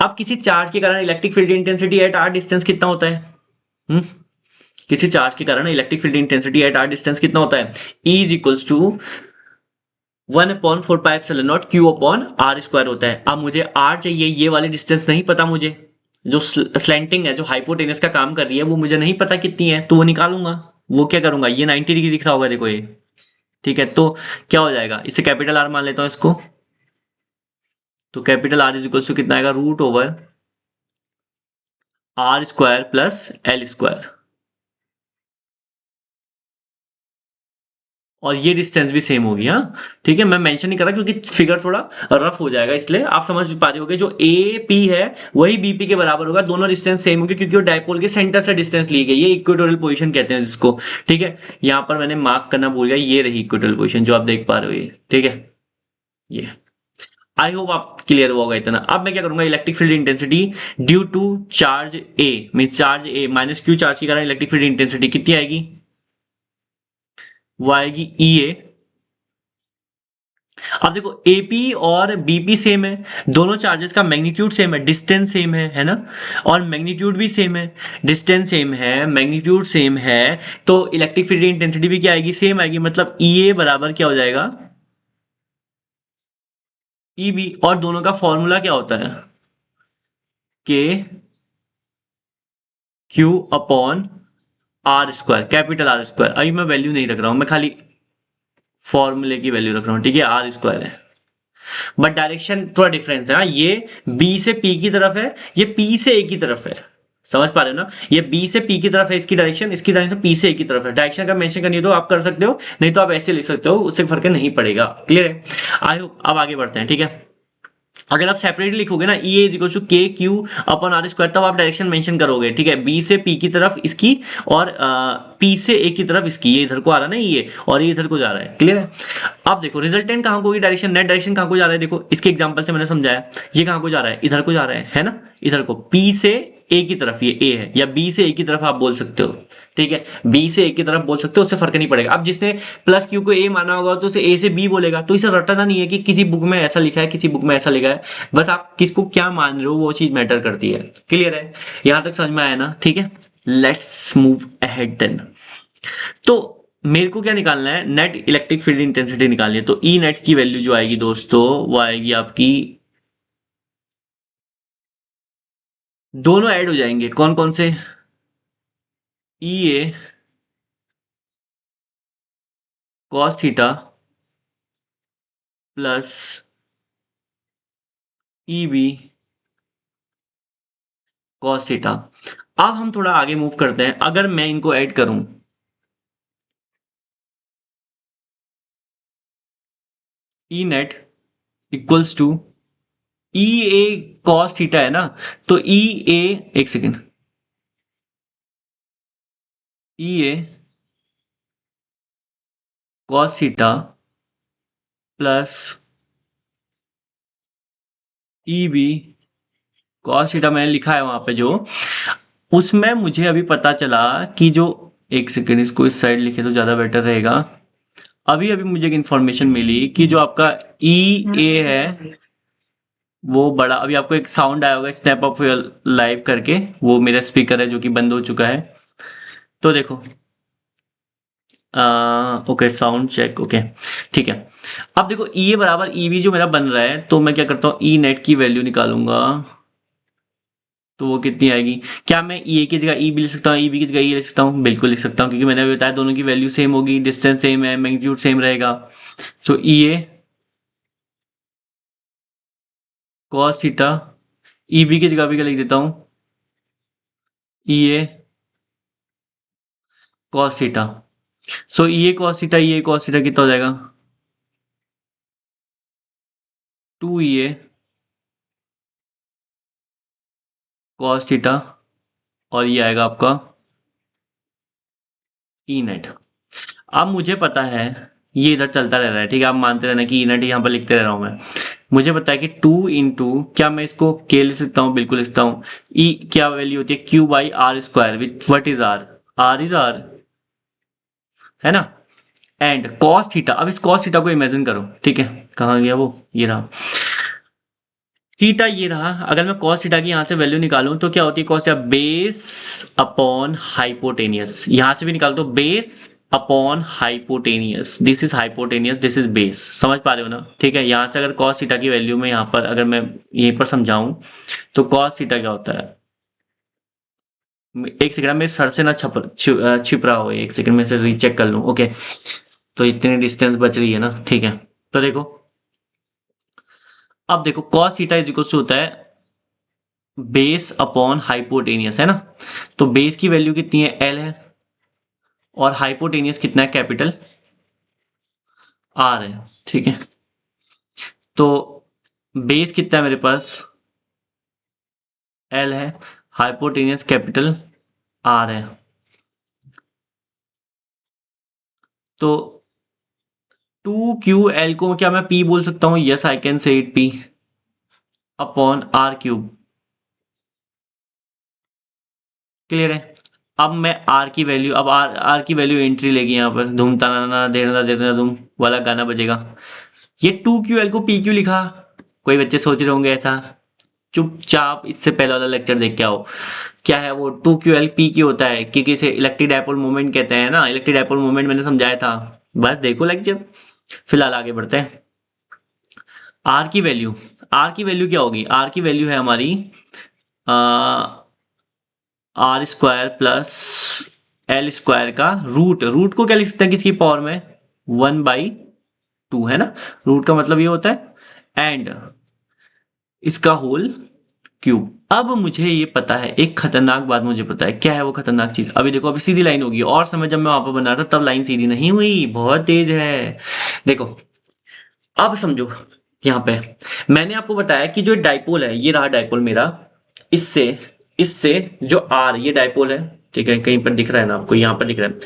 अब किसी चार्ज के कारण electric field intensity at R distance कितना होता है? किसी चार्ज के कारण electric field intensity at R distance कितना होता है? E is equals to 1/4πε0 Q upon R square होता है। अब मुझे R चाहिए, ये वाली डिस्टेंस नहीं पता मुझे, जो स्लैंटिंग है, जो हाइपोटेनस का काम कर रही है, वो मुझे नहीं पता कितनी है, तो वो निकालूंगा। वो क्या करूंगा, ये 90 डिग्री दिख रहा होगा, देखो ये, ठीक है। तो क्या हो जाएगा, इसे कैपिटल आर मान लेता हूं इसको, तो capital R is equal to कितना आएगा, root over R square plus L square, और ये डिस्टेंस भी सेम होगी। हाँ ठीक है, मैं मेंशन नहीं कर रहा क्योंकि फिगर थोड़ा रफ हो जाएगा, इसलिए आप समझ पा रहे होगे, जो ए पी है वही बीपी के बराबर होगा, दोनों डिस्टेंस सेम होगी, क्योंकि वो डायपोल के सेंटर से डिस्टेंस ली गई, ये इक्वेटोरियल पोजीशन कहते हैं जिसको, ठीक है। यहाँ पर मैंने मार्क करना भूल गया, ये रही इक्वेटोरियल पोजीशन जो आप देख पा रहे हो, ये ठीक है। ये आई होप आप क्लियर होगा इतना। अब मैं क्या करूंगा, electric field intensity due to charge A, mean charge A minus Q charge के कारण इलेक्ट्रिक फील्ड इंटेंसिटी कितनी आएगी, वो आएगी ई ए। अब देखो एपी और बीपी सेम है, दोनों चार्जेस का मैग्नीट्यूड सेम है, डिस्टेंस सेम है ना, और मैग्नीट्यूड भी सेम है, डिस्टेंस सेम है, मैग्नीट्यूड सेम है, तो इलेक्ट्रिक फील्ड इंटेंसिटी भी क्या आएगी, सेम आएगी। मतलब ई ए बराबर क्या हो जाएगा, ई बी, और दोनों का फॉर्मूला क्या होता है, K Q upon R square, capital R square. अभी मैं वैल्यू नहीं रख रहा हूं, मैं खाली फॉर्मूले की वैल्यू रख रहा हूं, ठीक है, आर स्क्वायर है। बट डायरेक्शन थोड़ा डिफरेंस है, हाँ, ये बी से पी की तरफ है, ये पी से ए की तरफ है। समझ पा रहे हो ना, ये बी से पी की तरफ है इसकी डायरेक्शन, इसकी डायरेक्शन पी से ए की तरफ है। डायरेक्शन का मेंशन करनी हो तो आप कर सकते हो, नहीं तो आप ऐसे लिख सकते हो, उससे फर्क नहीं पड़ेगा। क्लियर है? I hope. अब आगे बढ़ते हैं, ठीक है। अगर आप सेपरेटली लिखोगे ना, ई इज इक्वल टू के क्यू अपॉन आर स्क्वायर, तब आप डायरेक्शन मेंशन करोगे, ठीक है, बी से पी की तरफ इसकी, और पी से ए की तरफ इसकी, ये इधर को आ रहा है ना ये, और ये इधर को जा रहा है। क्लियर है? अब देखो रिजल्टेंट कहाँ को होगी डायरेक्शन, नेट डायरेक्शन कहाँ को जा रहा है, देखो इसके एग्जांपल से मैंने समझाया, ये कहाँ को जा रहा है, इधर को जा रहा है ना, इधर को, पी से ए की तरफ, ये ए है, या बी से ए की तरफ आप बोल सकते हो, ठीक है, बी से ए की तरफ बोल सकते हो, उससे फर्क नहीं पड़ेगा। अब जिसने प्लस क्यू को ए माना होगा तो उसे ए से बी बोलेगा, तो इसे रटना नहीं है कि किसी बुक में ऐसा लिखा है, किसी बुक में ऐसा लिखा है, बस आप किसको क्या मान रहे हो वो चीज मैटर करती है। क्लियर है? यहां तक समझ में आया ना? ठीक है, लेट्स मूव अहेड देन। तो मेरे को क्या निकालना है, नेट इलेक्ट्रिक फील्ड इंटेंसिटी निकालनी है, तो ई नेट की वैल्यू जो आएगी दोस्तों, वो आएगी आपकी, दोनों ऐड हो जाएंगे, कौन कौन से, E A cos theta plus E B cos theta. अब हम थोड़ा आगे मूव करते हैं, अगर मैं इनको ऐड करूं, E net equals to E A cos theta है ना, तो ई ए, एक second, E A cos theta plus E B cos theta मैंने लिखा है वहां पे, जो उसमें मुझे अभी पता चला कि जो, एक सेकेंड, इसको इस साइड लिखे तो ज्यादा बेटर रहेगा। अभी अभी मुझे एक इंफॉर्मेशन मिली कि जो आपका ई ए है वो बड़ा, अभी आपको एक साउंड आया होगा स्नैप ऑफ लाइव करके, वो मेरा स्पीकर है जो कि बंद हो चुका है। तो देखो, ओके, साउंड चेक, ओके, ठीक है। अब देखो ई ए बराबर ई बी जो मेरा बन रहा है, तो मैं क्या करता हूँ, ई नेट की वैल्यू निकालूंगा, तो वो कितनी आएगी। क्या मैं ई ए की जगह ई बी लिख सकता हूँ, ई बी की जगह ई लिख सकता हूँ? बिल्कुल लिख सकता हूँ, क्योंकि मैंने अभी बताया दोनों की वैल्यू सेम होगी, डिस्टेंस सेम है, मैग्नीट्यूड सेम रहेगा। सो ई A cos theta, E B की जगह भी क्या लिख देता हूँ, ई A cos theta. So E A cos theta, E A cos theta कितना हो जाएगा? 2 ई ए कॉस थीटा, और ये आएगा आपका ई नेट। अब मुझे पता है ये इधर चलता रह रहा है, ठीक है, आप मानते रहना कि ई नेट यहाँ पर लिखते रह रहा हूँ मैं। मुझे पता है कि 2 इंटू, क्या मैं इसको के लिख सकता हूँ? बिल्कुल लिख सकता हूँ। ई क्या वैल्यू होती है? Q by R square, which what is R? R is R, है ना। एंड कॉस थीटा, अब इस कॉस थीटा को इमेजिन करो, ठीक है, कहाँ गया वो, ये रहा थीटा, ये रहा। अगर मैं कॉस थीटा की यहाँ से वैल्यू निकालूं तो क्या होती है? Cos theta base upon hypotenuse, यहाँ से भी निकाल दो, base upon hypotenuse, this is hypotenuse, this is base. समझ पा रहे हो ना? ठीक है, यहाँ से अगर कॉस थीटा की वैल्यू में यहाँ पर अगर मैं यहीं पर समझाऊं तो कॉस थीटा क्या होता है? एक सेकंड, मेरे सर से ना छिप रहा हो, एक सेकंड में से रीचेक कर लूं। ओके, तो इतनी डिस्टेंस बच रही है ना, ठीक है। तो देखो, अब देखो cos theta is equal to होता है बेस अपॉन हाइपोटेनियस, है ना। तो बेस की वैल्यू कितनी है? एल है, और हाइपोटेनियस कितना है? कैपिटल आर है, ठीक है। तो बेस कितना है मेरे पास? एल है, हाइपोटेनियस कैपिटल आर है। तो 2 QL को क्या मैं पी बोल सकता हूं? Yes, I can say it P upon R cube. Clear है? अब मैं आर की वैल्यू, अब आर आर की वैल्यू एंट्री लेगी यहाँ पर, धूम तना देना धूम वाला गाना बजेगा। ये 2 QL को पी क्यों लिखा? कोई बच्चे सोच रहे होंगे ऐसा। चुपचाप इससे पहले वाला लेक्चर देख के आओ। क्या है वो? 2 QL पी क्यों होता है? क्योंकि इसे इलेक्ट्रिक डायपोल मोमेंट कहते हैं ना। इलेक्ट्रिक डायपोल मोमेंट मैंने समझाया था, बस देखो लेक्चर। फिलहाल आगे बढ़ते हैं। आर की वैल्यू, आर की वैल्यू क्या होगी? आर की वैल्यू है हमारी R square plus L square का रूट। रूट को क्या लिख सकते हैं किसकी पावर में? 1/2, है ना। रूट का मतलब ये होता है एंड इसका होल क्यूब। अब मुझे ये पता है, एक खतरनाक बात मुझे पता है। क्या है वो खतरनाक चीज? अभी देखो, अभी सीधी लाइन होगी, और समय जब मैं वहां पर बना रहा था तब लाइन सीधी नहीं हुई, बहुत तेज है। देखो, अब समझो, यहाँ पे मैंने आपको बताया कि जो डाइपोल है, ये रहा डाइपोल मेरा, इससे इससे जो आर, ये डाइपोल है, ठीक है, कहीं पर दिख रहा है ना आपको? यहाँ पर दिख रहा है।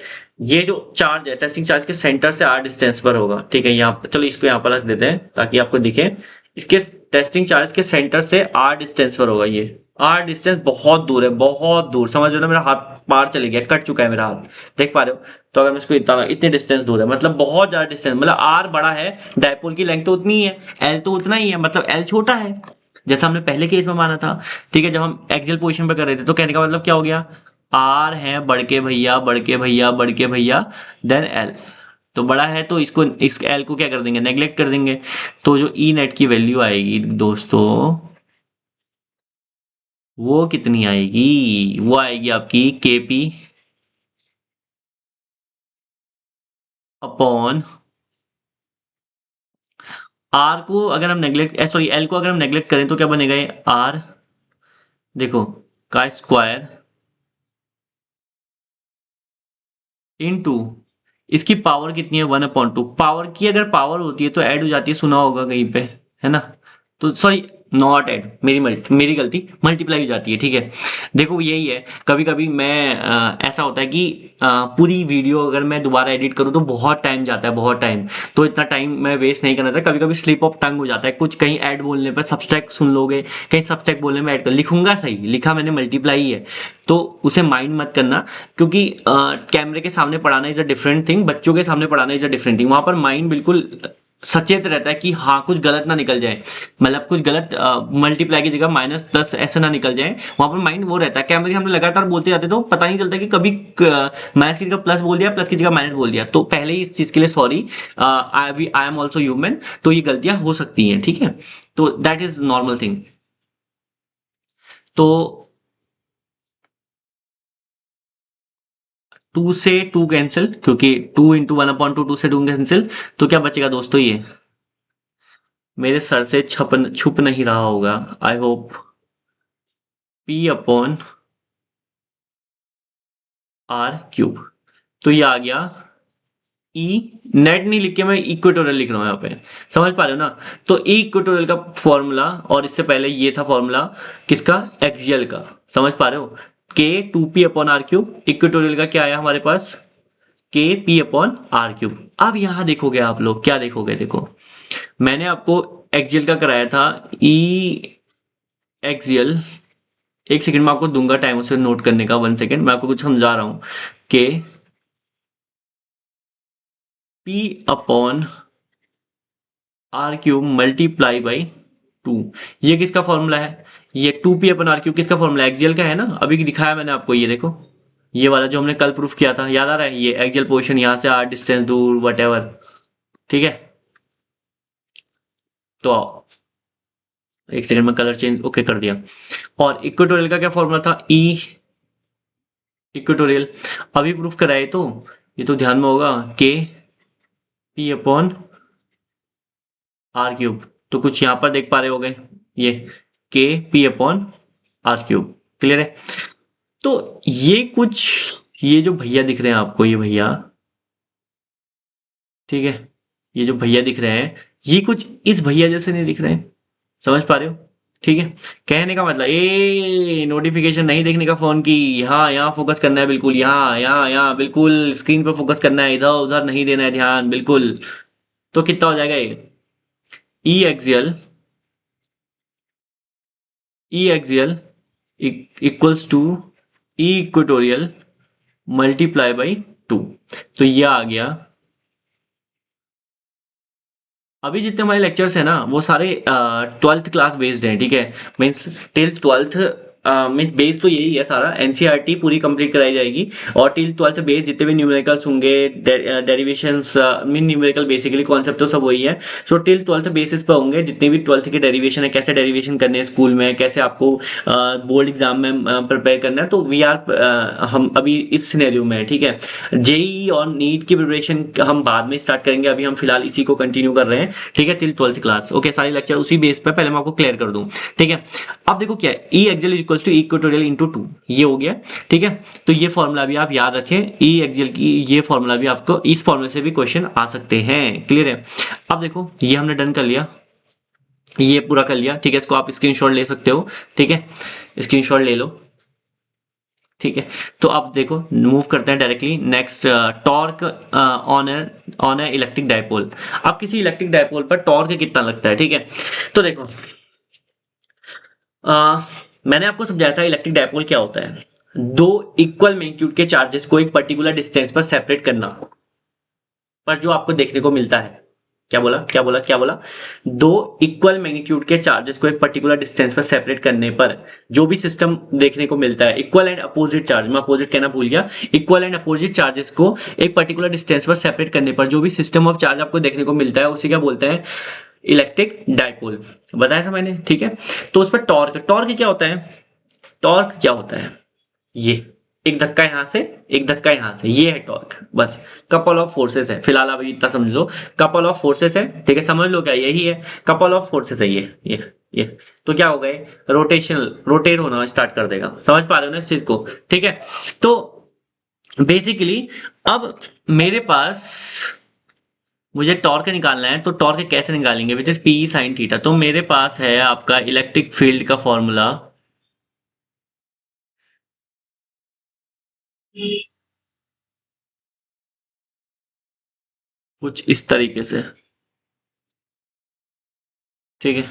ये जो चार्ज है, टेस्टिंग चार्ज के सेंटर से आर डिस्टेंस पर होगा, ठीक है। यहाँ पर चलो इसको यहाँ पर रख देते हैं ताकि आपको दिखे। इसके टेस्टिंग चार्ज के सेंटर से आर डिस्टेंस पर होगा। ये आर डिस्टेंस बहुत दूर है, बहुत दूर। समझ रहे हो ना? मेरा हाथ पार चले गया, कट चुका है मेरा हाथ, देख पा रहे हो? तो अगर मैं इसको इतने डिस्टेंस दूर है, मतलब बहुत ज्यादा डिस्टेंस, मतलब आर बड़ा है, डायपोल की लेंथ तो उतनी ही है, एल तो उतना ही है, मतलब एल छोटा है, जैसा हमने पहले केस में माना था। ठीक है, जब हम एक्सियल पोजीशन पे कर रहे थे, तो कहने का मतलब क्या हो गया? आर है बढ़ के भैया, बढ़ के भैया, बढ़ के भैया, देन एल। तो बड़ा है तो इसको, इस एल को क्या कर देंगे? नेग्लेक्ट कर देंगे। तो जो ई नेट की वैल्यू आएगी दोस्तों, वो कितनी आएगी? वो आएगी आपकी केपी अपॉन आर को अगर हम नेग्लेक्ट, सॉरी, एल को अगर हम नेग्लेक्ट करें तो क्या बनेगा? ये आर, देखो, का स्क्वायर इनटू इसकी पावर कितनी है? 1/2। पावर की अगर पावर होती है तो ऐड हो जाती है, सुना होगा कहीं पे, है ना। तो सॉरी, नॉट ऐड, मेरी गलती, मल्टीप्लाई हो जाती है, ठीक है। देखो यही है, कभी कभी मैं ऐसा होता है कि पूरी वीडियो अगर मैं दोबारा एडिट करूँ तो बहुत टाइम जाता है, बहुत टाइम। तो इतना टाइम मैं वेस्ट नहीं करना चाहता। कभी कभी स्लिप ऑफ टंग हो जाता है, कुछ कहीं ऐड बोलने पर सब्सट्रैक्ट सुन लोगे, कहीं सब्सट्रैक्ट बोलने में ऐड कर लिखूंगा, सही लिखा मैंने, मल्टीप्लाई ही है। तो उसे माइंड मत करना, क्योंकि कैमरे के सामने पढ़ाना इज अ डिफरेंट थिंग, बच्चों के सामने पढ़ाना इज अ डिफरेंट थिंग। वहां पर माइंड बिल्कुल सचेत रहता है कि हाँ कुछ गलत ना निकल जाए, मतलब कुछ गलत मल्टीप्लाई की जगह माइनस प्लस ऐसे ना निकल जाए। वहां पर माइंड वो रहता है। कैमरे के सामने लगातार बोलते जाते तो पता नहीं चलता कि कभी माइनस की जगह प्लस बोल दिया, प्लस की जगह माइनस बोल दिया। तो पहले ही इस चीज के लिए sorry, I am also human, तो ये गलतियां हो सकती हैं, ठीक है। तो दैट इज नॉर्मल थिंग। तो 2 से 2 कैंसिल, क्योंकि 2 × 1/2, 2 से 2 कैंसिल। तो क्या बचेगा दोस्तों? ये मेरे सर से छुप नहीं रहा होगा, I hope, P upon R cube. तो ये आ गया ई, नेट नहीं लिख के मैं इक्वेटोरियल लिख रहा हूँ यहाँ पे, समझ पा रहे हो ना। तो ई इक्वेटोरियल का फॉर्मूला, और इससे पहले ये था फॉर्मूला किसका, एक्सियल का, समझ पा रहे हो, के 2p upon R cube. Equatorial का क्या आया हमारे पास, के पी अपॉन आर क्यूब। अब यहाँ देखोगे आप लोग, क्या देखोगे, देखो मैंने आपको एक्सियल का कराया था ई एक्सियल, एक सेकंड में आपको दूंगा टाइम उसे नोट करने का, 1 सेकंड, मैं आपको कुछ समझा रहा हूँ, K P upon R cube multiply by 2। ये किसका फॉर्मूला है, ये 2p अपन आर क्यूब किसका फॉर्मूला, एक्सियल का है ना, अभी दिखाया मैंने आपको, ये देखो ये वाला जो हमने कल प्रूफ किया था, याद आ रहा है, ये एक्सियल पोजीशन यहाँ से आर डिस्टेंस दूर वट एवर, ठीक है। तो आओ, एक सेकंड में कलर चेंज ओके कर दिया। और इक्वेटोरियल का क्या फॉर्मूला था, ई इक्वेटोरियल, अभी प्रूफ कराए तो ये तो ध्यान में होगा, के पी अपॉन आर क्यूब। तो कुछ यहाँ पर देख पा रहे होगे, ये K P upon R cube, clear है। तो ये कुछ, ये जो भैया दिख रहे हैं आपको, ये भैया, ठीक है, ये जो भैया दिख रहे हैं, ये कुछ इस भैया जैसे नहीं दिख रहे हैं, समझ पा रहे हो, ठीक है। कहने का मतलब, ए नोटिफिकेशन नहीं देखने का फोन की, यहाँ यहाँ फोकस करना है बिल्कुल, यहाँ यहाँ यहाँ बिल्कुल स्क्रीन पर फोकस करना है, इधर उधर नहीं देना है ध्यान बिल्कुल। तो कितना हो जाएगा ये, E axial, E axial equals to E equatorial multiply by 2। तो ये आ गया, अभी जितने हमारे लेक्चर्स हैं ना वो सारे 12th क्लास बेस्ड हैं, ठीक है, means till 12th, means base तो यही है सारा, एनसीईआरटी पूरी कंप्लीट कराई जाएगी, और टिल 12th बेस जितने भी न्यूमेरिकल्स होंगे, derivations, mean numerical basically concept तो सब वही है। सो टिल 12th बेसिस पर होंगे जितने भी 12th के डेरिवेशन है, कैसे डेरिवेशन करने हैं स्कूल में, कैसे आपको बोर्ड एग्जाम में प्रिपेयर करना है। तो वी आर, हम अभी इस सिनेरियो में है, ठीक है। जेई और नीट की प्रिपरेशन हम बाद में स्टार्ट करेंगे, अभी हम फिलहाल इसी को कंटिन्यू कर रहे हैं, ठीक है, टिल 12th क्लास, ओके। सारी लेक्चर उसी बेस पे पहले मैं आपको क्लियर कर दूं, ठीक है। अब देखो क्या है, E axial is equals to equatorial into 2, ये हो गया, ठीक है। तो ये फॉर्मूला भी आप याद रखें, ई एक्सियल की ये फॉर्मूला भी आपको, इस फॉर्मूले से भी क्वेश्चन आ सकते हैं, क्लियर है। अब देखो ये हमने डन कर लिया, ये पूरा कर लिया, ठीक है। इसको आप स्क्रीनशॉट ले सकते हो, ठीक है, स्क्रीनशॉट ले लो, ठीक है। तो अब देखो मूव करते हैं directly next, torque on A electric dipole. अब किसी इलेक्ट्रिक डायपोल पर टॉर्क कितना लगता है, ठीक है। तो देखो मैंने आपको समझाया था इलेक्ट्रिक डायपोल क्या होता है, दो इक्वल मैग्नीट्यूड के चार्जेस को एक पर्टिकुलर डिस्टेंस पर सेपरेट करना, पर जो आपको देखने को मिलता है, क्या बोला क्या बोला क्या बोला, दो इक्वल मैग्नीट्यूड के चार्जेस को एक पर्टिकुलर डिस्टेंस पर सेपरेट करने पर जो भी सिस्टम देखने को मिलता है, इक्वल एंड अपोजिट चार्ज, मैं अपोजिट कहना भूल गया, इक्वल एंड अपोजिट चार्जेस को एक पर्टिकुलर डिस्टेंस पर सेपरेट करने पर जो भी सिस्टम ऑफ चार्ज आपको देखने को मिलता है उसी क्या बोलते हैं, इलेक्ट्रिक डायपोल, बताया था मैंने, ठीक है। तो उस पर टॉर्क, टॉर्क क्या होता है, टॉर्क क्या होता है, ये एक धक्का यहां से, एक धक्का यहां से, ये है टॉर्क, बस कपल ऑफ फोर्सेस है, फिलहाल अभी इतना समझ लो, कपल ऑफ फोर्सेस है, ठीक है, समझ लो क्या यही है, कपल ऑफ फोर्सेस है ये। तो क्या हो गए, रोटेशनल, रोटेट होना स्टार्ट कर देगा, समझ पा रहे हो ना इस चीज को, ठीक है। तो बेसिकली अब मेरे पास, मुझे टॉर्क निकालना है, तो टॉर्क कैसे निकालेंगे, which is P sine theta. तो मेरे पास है आपका इलेक्ट्रिक फील्ड का फॉर्मूला, कुछ इस तरीके से, ठीक है।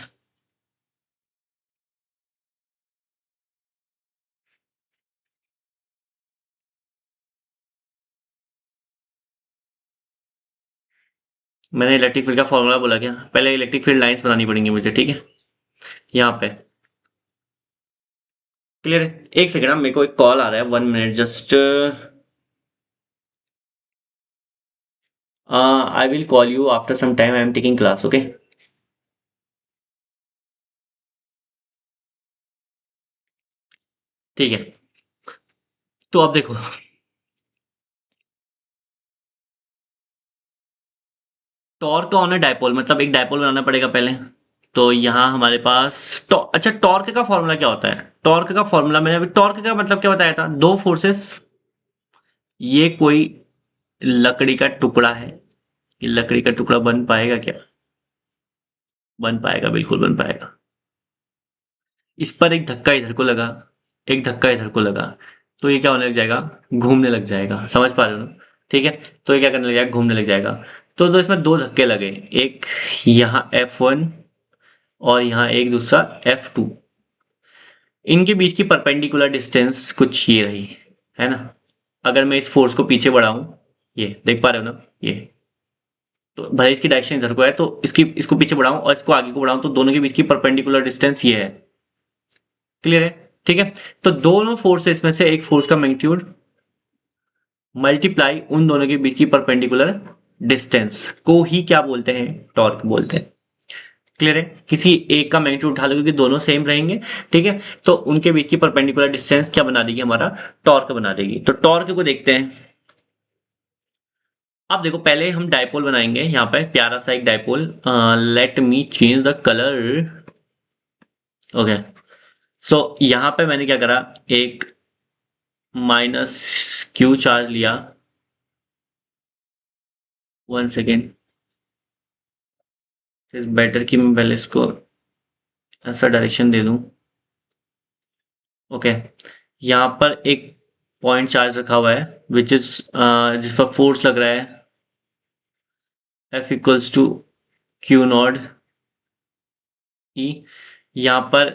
मैंने इलेक्ट्रिक फील्ड का फॉर्मूला बोला क्या, पहले इलेक्ट्रिक फील्ड लाइंस बनानी पड़ेंगी मुझे, ठीक है, यहाँ पे, क्लियर है। एक सेकेंड, मेरे को एक कॉल आ रहा है, 1 minute just, I will call you after some time, I am taking class, okay. ठीक है, तो अब देखो, टॉर्क ऑन है डायपोल, मतलब एक डायपोल बनाना पड़ेगा पहले। तो यहाँ हमारे पास अच्छा, टॉर्क का फॉर्मूला क्या होता है, टॉर्क का फॉर्मूला मैंने अभी, टॉर्क का मतलब क्या बताया था, दो फोर्सेस ये कोई लकड़ी का टुकड़ा है, ये लकड़ी का टुकड़ा बन पाएगा क्या? बन पाएगा, बिल्कुल बन पाएगा। इस पर एक धक्का इधर को लगा, एक धक्का इधर को लगा, तो ये क्या होने लग जाएगा? घूमने लग जाएगा। समझ पा रहे हो ना? ठीक है, तो ये क्या करने लग जाएगा? घूमने लग जाएगा। तो इसमें दो धक्के लगे, एक यहाँ F1 और यहाँ एक दूसरा F2। इनके बीच की परपेंडिकुलर डिस्टेंस कुछ ये रही, है ना? अगर मैं इस फोर्स को पीछे बढ़ाऊं, ये देख पा रहे हो ना, ये तो भले इसकी डायरेक्शन इधर को है, तो इसको पीछे बढ़ाऊं और इसको आगे को बढ़ाऊं, तो दोनों के बीच की परपेंडिकुलर डिस्टेंस ये है। क्लियर है? ठीक है, तो दोनों फोर्सेस में से एक फोर्स का मैग्नीट्यूड मल्टीप्लाई उन दोनों के बीच की परपेंडिकुलर डिस्टेंस को ही क्या बोलते हैं? टॉर्क बोलते हैं। क्लियर है? किसी एक का मैग्नीट्यूड उठा लो क्योंकि दोनों सेम रहेंगे, ठीक है, तो उनके बीच की परपेंडिकुलर डिस्टेंस क्या बना देगी? हमारा टॉर्क बना देगी। तो टॉर्क को देखते हैं। अब देखो, पहले हम डायपोल बनाएंगे, यहाँ पे प्यारा सा एक dipole. Let me change the colour. Okay, so यहाँ पे मैंने क्या करा, एक माइनस क्यू चार्ज लिया। 1 सेकेंड, इज बेटर कि मैं पहले इसको ऐसा डायरेक्शन दे दूं। ओके, यहाँ पर एक पॉइंट चार्ज रखा हुआ है विच इज जिस पर फोर्स लग रहा है F equals to Q naught E. यहाँ पर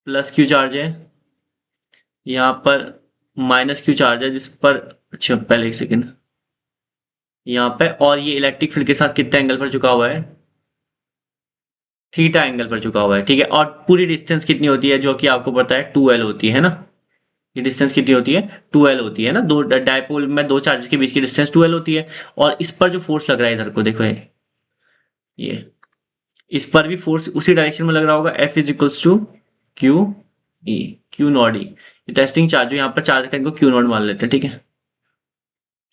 प्लस क्यू चार्ज है, यहाँ पर माइनस क्यू चार्ज है जिस पर, अच्छा पहले 1 सेकेंड, यहाँ पे, और ये इलेक्ट्रिक फील्ड के साथ कितने एंगल पर झुका हुआ है? थीटा एंगल पर झुका हुआ है। ठीक है, और पूरी डिस्टेंस कितनी होती है? जो कि आपको पता है 2L होती है ना। ये डिस्टेंस कितनी होती है? 2L होती है ना। दो डायपोल में दो चार्जेस के बीच की डिस्टेंस 2L होती है। और इस पर जो फोर्स लग रहा है, इधर को देखो, ये इस पर भी फोर्स उसी डायरेक्शन में लग रहा होगा। F is equals to Q E, Q naught E. ये टेस्टिंग चार्ज है, यहाँ पर चार्ज का इनको क्यू नॉट मान लेते हैं। ठीक है,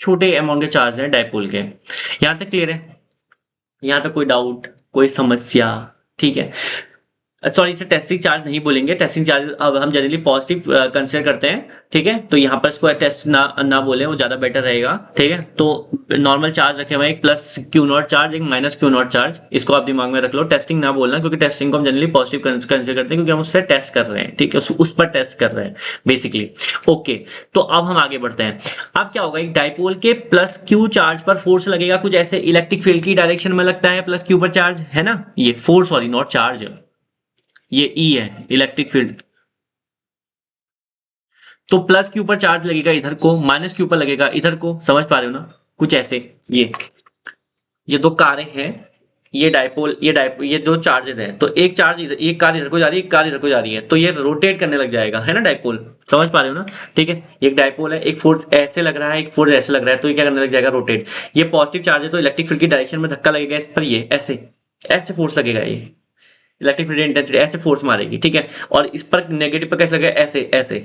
छोटे अमाउंट के चार्ज है डायपोल के। यहाँ तक क्लियर है? यहाँ तक कोई डाउट, कोई समस्या? ठीक है, सॉरी, इसे टेस्टिंग चार्ज नहीं बोलेंगे। टेस्टिंग चार्ज अब हम जनरली पॉजिटिव कंसिडर करते हैं। ठीक है, तो यहाँ पर इसको टेस्ट ना बोले, वो ज्यादा बेटर रहेगा। ठीक है, तो नॉर्मल चार्ज रखे हुए, एक प्लस क्यू नॉट चार्ज, एक माइनस क्यू नॉट चार्ज, इसको आप दिमाग में रख लो। टेस्टिंग ना बोलना, क्योंकि टेस्टिंग को हम जनरली पॉजिटिव कंसिडर करते हैं, क्योंकि हम उससे टेस्ट कर रहे हैं। ठीक है, उस पर टेस्ट कर रहे हैं बेसिकली। ओके, तो अब हम आगे बढ़ते हैं। अब क्या होगा, एक डायपोल के प्लस क्यू चार्ज पर फोर्स लगेगा कुछ ऐसे, इलेक्ट्रिक फील्ड की डायरेक्शन में लगता है प्लस क्यू पर चार्ज, है ना। ये फोर्स, सॉरी नॉट चार्ज, ये ई है, इलेक्ट्रिक फील्ड। तो प्लस क्यू पर चार्ज लगेगा इधर को, माइनस क्यू पर लगेगा इधर को। समझ पा रहे हो ना? कुछ ऐसे। ये दो कारें हैं, ये डायपोल, ये दो चार्जेस हैं। तो एक चार्ज इधर, एक कार इधर को जा रही है, एक कार इधर को जा रही है, तो ये रोटेट करने लग जाएगा, है ना डायपोल। समझ पा रहे हो ना? ठीक है, एक डायपोल है, एक फोर्स ऐसे लग रहा है, एक फोर्स ऐसे लग रहा है, तो ये क्या करने लग जाएगा? रोटेट। ये पॉजिटिव चार्ज है, तो इलेक्ट्रिक फील्ड की डायरेक्शन में धक्का लगेगा इस पर, ये ऐसे ऐसे फोर्स लगेगा, ये इलेक्ट्रिक फील्ड इंटेंसिटी ऐसे फोर्स मारेगी। ठीक है, और इस पर नेगेटिव पर कैसे लगेगा? ऐसे ऐसे।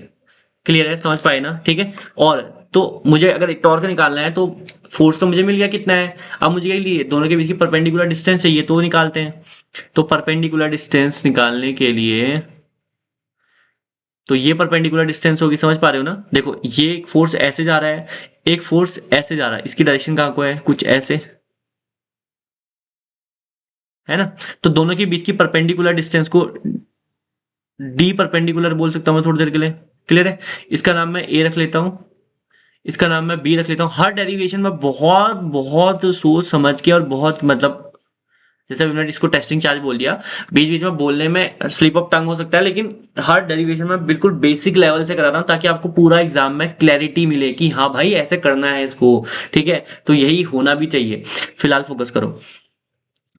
क्लियर है? समझ पाए ना? ठीक है, और तो मुझे अगर टॉर्क निकालना है, तो फोर्स तो मुझे मिल गया कितना है। अब मुझे ये लिए दोनों के बीच की परपेंडिकुलर डिस्टेंस चाहिए, तो निकालते हैं। तो परपेंडिकुलर डिस्टेंस निकालने के लिए, तो ये परपेंडिकुलर डिस्टेंस होगी। समझ पा रहे हो ना? देखो, ये एक फोर्स ऐसे जा रहा है, एक फोर्स ऐसे जा रहा है, इसकी डायरेक्शन कहाँ को है? कुछ ऐसे, है ना। तो दोनों के बीच की परपेंडिकुलर डिस्टेंस को डी परपेंडिकुलर बोल सकता हूं मैं थोड़ी देर के लिए। क्लियर है? इसका नाम मैं ए रख लेता हूं, इसका नाम मैं बी रख लेता हूं। हर डेरिवेशन में बहुत बहुत सोच समझ के, और बहुत मतलब, जैसे अभी मैंने इसको टेस्टिंग चार्ज बोल दिया, बीच बीच में बोलने में स्लिप ऑफ टंग हो सकता है, लेकिन हर डेरिवेशन में बिल्कुल बेसिक लेवल से करा रहा हूं, ताकि आपको पूरा एग्जाम में क्लैरिटी मिले कि हाँ भाई ऐसे करना है इसको। ठीक है, तो यही होना भी चाहिए। फिलहाल फोकस करो।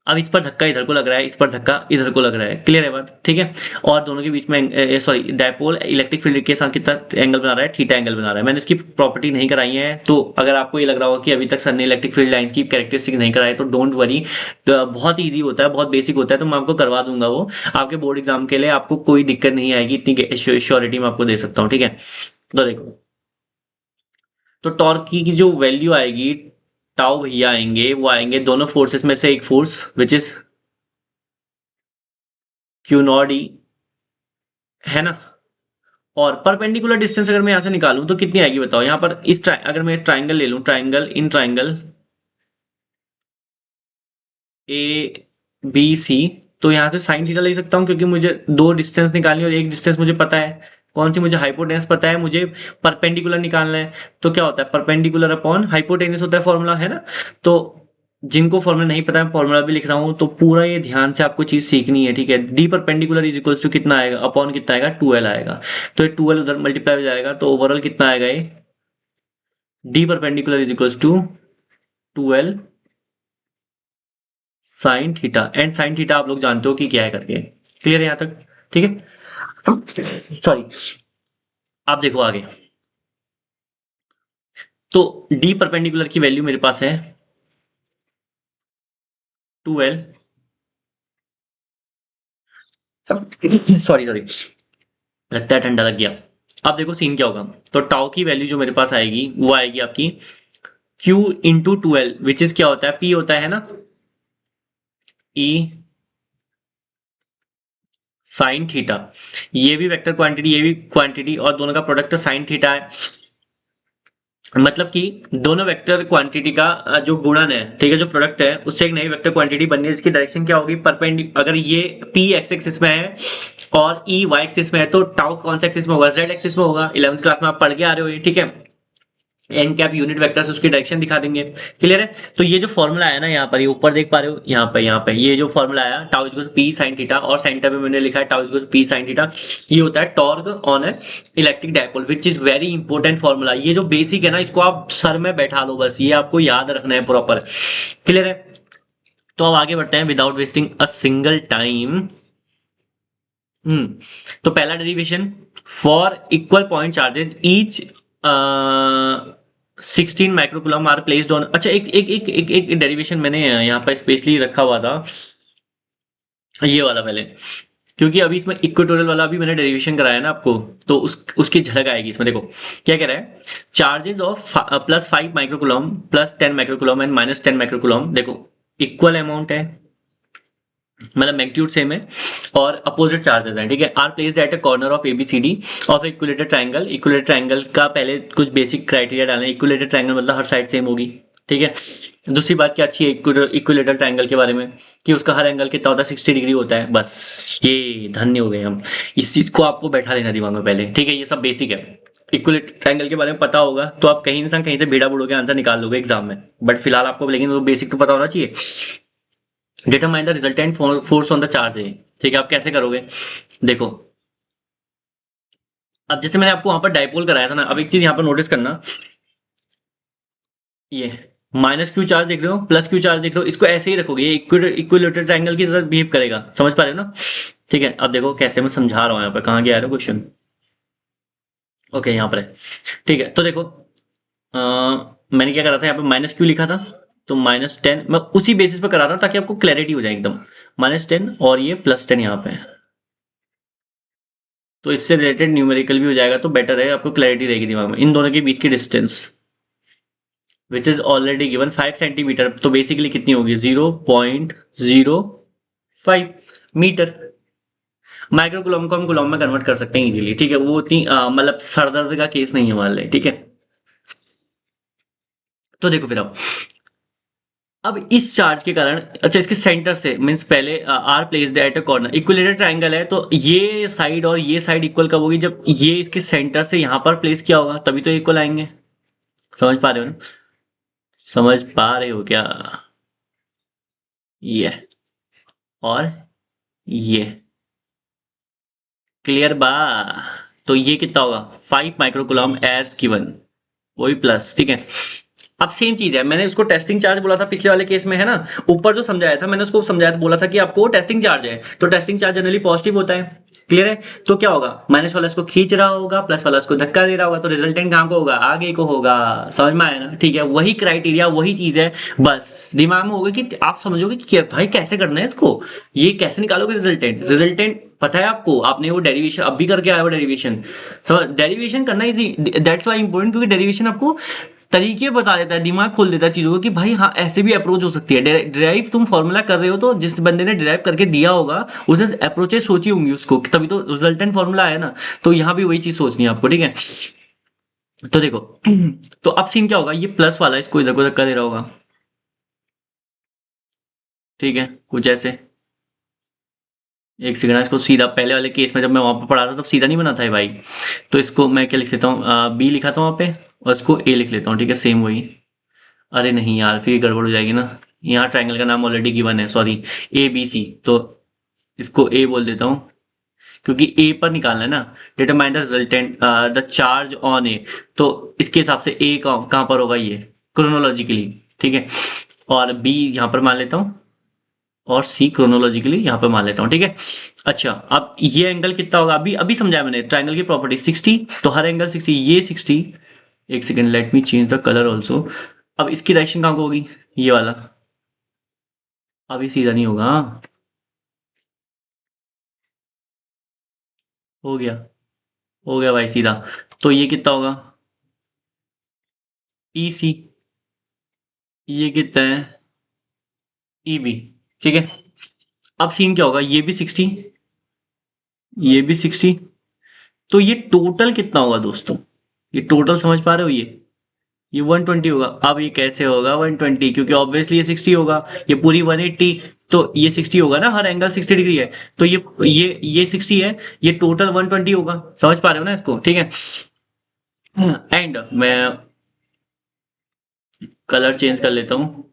अब इस पर धक्का इधर को लग रहा है, इस पर धक्का इधर को लग रहा है। क्लियर है बात? ठीक है, और दोनों के बीच में सॉरी, डायपोल इलेक्ट्रिक फील्ड के साथ कितना एंगल बना रहा है? थीटा एंगल बना रहा है। मैंने इसकी प्रॉपर्टी नहीं कराई है, तो अगर आपको ये लग रहा होगा कि अभी तक सर ने इलेक्ट्रिक फील्ड लाइंस की कैरेक्टरिस्टिक नहीं कराई, तो डोंट वरी, तो बहुत ईजी होता है, बहुत बेसिक होता है, तो मैं आपको करवा दूंगा वो आपके बोर्ड एग्जाम के लिए। आपको कोई दिक्कत नहीं आएगी, इतनी श्योरिटी मैं आपको दे सकता हूँ। ठीक है, तो देखो, तो टॉर्क की जो वैल्यू आएगी, टाउ भैया आएंगे, वो आएंगे दोनों फोर्सेस में से एक force which is Q naught E, है ना, और परपेंडिकुलर डिस्टेंस अगर मैं यहाँ से निकालूं तो कितनी आएगी बताओ। यहाँ पर इस अगर मैं ट्राइंगल ले लूं, triangle in triangle A B C, तो यहाँ से साइन थीटा ले सकता हूँ क्योंकि मुझे दो डिस्टेंस निकालनी है और एक डिस्टेंस मुझे पता है कौन सी, मुझे हाइपोटेनस पता है, मुझे परपेंडिकुलर निकालना है। तो क्या होता है, परपेंडिकुलर अपॉन हाइपोटेनस होता है फॉर्मूला, है ना। तो जिनको फॉर्मूला नहीं पता, मैं फॉर्मूला भी लिख रहा हूँ, तो पूरा ये ध्यान से आपको चीज सीखनी है, ठीक है। D perpendicular is equals to कितना आएगा, अपॉन कितना आएगा, 12 आएगा। तो ये 12 उधर मल्टीप्लाई हो जाएगा, तो ओवरऑल कितना आएगा ये, D perpendicular is equals to 12 sine theta. And sine theta आप लोग जानते हो कि क्या है करके, क्लियर है यहां तक, ठीक है। सॉरी, आप देखो आगे। तो डी परपेंडिकुलर की वैल्यू मेरे पास है 12, सॉरी सॉरी, लगता है ठंडा लग गया। अब देखो सीन क्या होगा, तो टाउ की वैल्यू जो मेरे पास आएगी वो आएगी आपकी Q इंटू 12, विच इज क्या होता है, P होता है ना, E साइन थीटा। ये भी वेक्टर क्वांटिटी, ये भी क्वांटिटी, और दोनों का प्रोडक्ट साइन थीटा है। मतलब कि दोनों वेक्टर क्वांटिटी का जो गुणन है, ठीक है, जो प्रोडक्ट है, उससे एक नई वेक्टर क्वांटिटी बननी है। इसकी डायरेक्शन क्या होगी, परपेंडिकुलर। अगर ये p एक्स एक्सिस में है और e y एक्सिस में है, तो टाउ कौन सा एक्सिस में होगा, z एक्सिस में होगा। 11th क्लास में आप पढ़ के आ रहे हो ये, ठीक है। एन कैप यूनिट वेक्टर से उसकी डायरेक्शन दिखा देंगे, क्लियर है। तो ये जो फॉर्मूला आया ना, यहाँ पर ये ऊपर देख पा रहे हो, यहाँ पे ये जो फॉर्मूला आया, tau is P sine theta, और साइन थीटा पे मैंने लिखा है tau is P sine theta. ये होता है torque on A electric dipole, which is very important formula. ये जो बेसिक है ना, इसको आप सर में बैठा लो, बस ये आपको याद रखना है प्रॉपर, क्लियर है। तो अब आगे बढ़ते हैं without wasting a single time. तो पहला derivation, four equal point charges each 16 microcoulomb are placed on. अच्छा, एक एक एक एक एक डेरिवेशन मैंने यहाँ पर स्पेशली रखा हुआ था, ये वाला पहले, क्योंकि अभी इसमें इक्वेटोरियल वाला भी मैंने डेरिवेशन कराया ना आपको, तो उसकी झलक आएगी इसमें। देखो क्या कह रहा है, charges of +5 microcoulomb, +10 microcoulomb and -10 microcoulomb. देखो इक्वल अमाउंट है, मतलब मैग्नीट्यूड सेम है, और अपोजिट चार्जेस हैं, ठीक है। Are placed at a corner of ABCD of equilateral triangle. Equilateral triangle का पहले कुछ बेसिक क्राइटेरिया डालना है। इक्विलेटरल ट्रायंगल मतलब हर साइड सेम होगी, ठीक है। दूसरी बात क्या अच्छी है इक्विलेटरल ट्रायंगल के बारे में, कि उसका हर एंगल कितना होता है, 60 डिग्री होता है। बस ये धन्य हो गए हम, इस चीज को आपको बैठा लेना दिमाग में पहले, ठीक है। ये सब बेसिक है, इक्विलेटरल ट्रायंगल के बारे में पता होगा तो आप कहीं ना कहीं से भेड़ा बुड़ो के आंसर निकाल लोगे एग्जाम में, बट फिलहाल आपको, लेकिन वो बेसिक तो पता होना चाहिए। Determine the resultant force on the charge है, ठीक है। आप कैसे करोगे, देखो अब जैसे मैंने आपको वहां पर डाइपोल कराया था ना, अब एक चीज यहाँ पर नोटिस करना, ये -q चार्ज देख रहे हो, +q चार्ज देख रहे हो, इसको ऐसे ही रखोगे, ये इक्विलेटरल ट्रायंगल की तरह बिहेव करेगा, समझ पा रहे हो ना, ठीक है। अब देखो कैसे मैं समझा रहा हूँ, यहाँ पर कहाँ गया है क्वेश्चन, ओके यहाँ पर है, ठीक है। तो देखो मैंने क्या करा था, यहाँ पे -q लिखा था, तो -10 मैं उसी बेसिस पे करा रहा हूँ ताकि आपको क्लैरिटी हो जाए एकदम। -10 और ये +10 यहाँ पे, तो इससे रिलेटेड न्यूमेरिकल भी हो जाएगा, तो बेटर है, आपको क्लैरिटी रहेगी दिमाग में। इन दोनों के बीच की distance which is already given 5 centimetre, तो बेसिकली कितनी होगी, 0.05 मीटर। माइक्रोकुलम को हम कुलम में कन्वर्ट कर सकते हैं इजीली, ठीक है। वो उतनी मतलब सरदर्द का केस नहीं है मान ले, ठीक है। तो देखो फिर अब इस चार्ज के कारण, अच्छा इसके सेंटर से मींस पहले are placed at a corner, equilateral triangle है, तो ये साइड और ये साइड इक्वल कब होगी, जब ये इसके सेंटर से यहां पर प्लेस किया होगा, तभी तो इक्वल आएंगे। समझ पा रहे हो ना, समझ पा रहे हो क्या, ये और ये, क्लियर बा। तो ये कितना होगा, 5 माइक्रोकुलम एज गिवन, वही प्लस, ठीक है। अब सेम चीज है, मैंने उसको टेस्टिंग चार्ज बोला था पिछले वाले केस में, है ना। ऊपर जो समझाया था मैंने, उसको समझाया बोला था कि आपको टेस्टिंग चार्ज है, तो टेस्टिंग चार्ज जनरली पॉजिटिव होता है, क्लियर है। तो क्या होगा, माइनस वाला इसको खींच रहा होगा, प्लस वाला इसको धक्का दे रहा होगा, तो रिजल्टेंट कहां को होगा, आगे को होगा। समझ में आया ना, ठीक है। वही क्राइटेरिया, वही चीज है, बस दिमाग में होगा कि आप समझोगे कि भाई कैसे करना है इसको, ये कैसे निकालोगे रिजल्टेंट। रिजल्टेंट पता है आपको, आपने वो डेरिवेशन अब भी करके आया हो, डेरिवेशन समझ, डेरिवेशन करना इजी, दैट्स वाई इंपॉर्टेंट, क्योंकि डेरिवेशन आपको तरीके बता देता है, दिमाग खोल देता है चीजों को कि भाई हाँ ऐसे भी अप्रोच हो सकती है। डिराइव तुम फॉर्मूला कर रहे हो तो जिस बंदे ने डिराइव करके दिया होगा उसने अप्रोचेस सोची होंगी उसको, तभी तो रिजल्टेंट फॉर्मूला आया ना। तो यहाँ भी वही चीज सोचनी है आपको, ठीक है। तो देखो तो अब सीन क्या होगा, ये प्लस वाला इसको इधर को धक्का दे रहा होगा, ठीक है, कुछ ऐसे। एक सेकंड, इसको सीधा पहले वाले केस में जब मैं वहां पर पढ़ा था तो सीधा नहीं बना था ये भाई। तो इसको मैं क्या लिख लेता हूँ, बी लिखा था वहां पे, और इसको ए लिख लेता हूँ, ठीक है, सेम वही। अरे नहीं यार, फिर गड़बड़ हो जाएगी ना। यहाँ ट्राइंगल का नाम ऑलरेडी गिवन है, सॉरी, ए बी सी, तो इसको ए बोल देता हूँ, क्योंकि ए पर निकालना है ना। Determine the resultant the charge on A, तो इसके हिसाब से ए कहाँ पर होगा, ये क्रोनोलॉजिकली, ठीक है। और बी यहाँ पर मान लेता हूँ, और सी क्रोनोलॉजिकली यहाँ पे मान लेता हूँ, ठीक है। अच्छा, अब ये एंगल कितना होगा, अभी अभी समझाया मैंने ट्राइंगल की प्रॉपर्टी 60, तो हर एंगल 60, ये 60। एक second, late me change the colour also. अब इसकी डायरेक्शन कहाँ को होगी, ये वाला। अभी सीधा नहीं होगा, हो गया, हो गया भाई सीधा। तो ये कितना होगा, ई सी। ये कितना है, ई बी, ठीक है। अब सीन क्या होगा, ये भी 60, ये भी 60, तो ये टोटल कितना होगा दोस्तों, ये टोटल समझ पा रहे हो, ये 120 होगा। अब ये कैसे होगा 120, क्योंकि ऑब्वियसली ये 60 होगा, ये पूरी 180, तो ये 60 होगा ना, हर एंगल 60 डिग्री है, तो ये 60 है, ये टोटल 120 होगा। समझ पा रहे हो ना इसको, ठीक है। एंड मैं कलर चेंज कर लेता हूँ।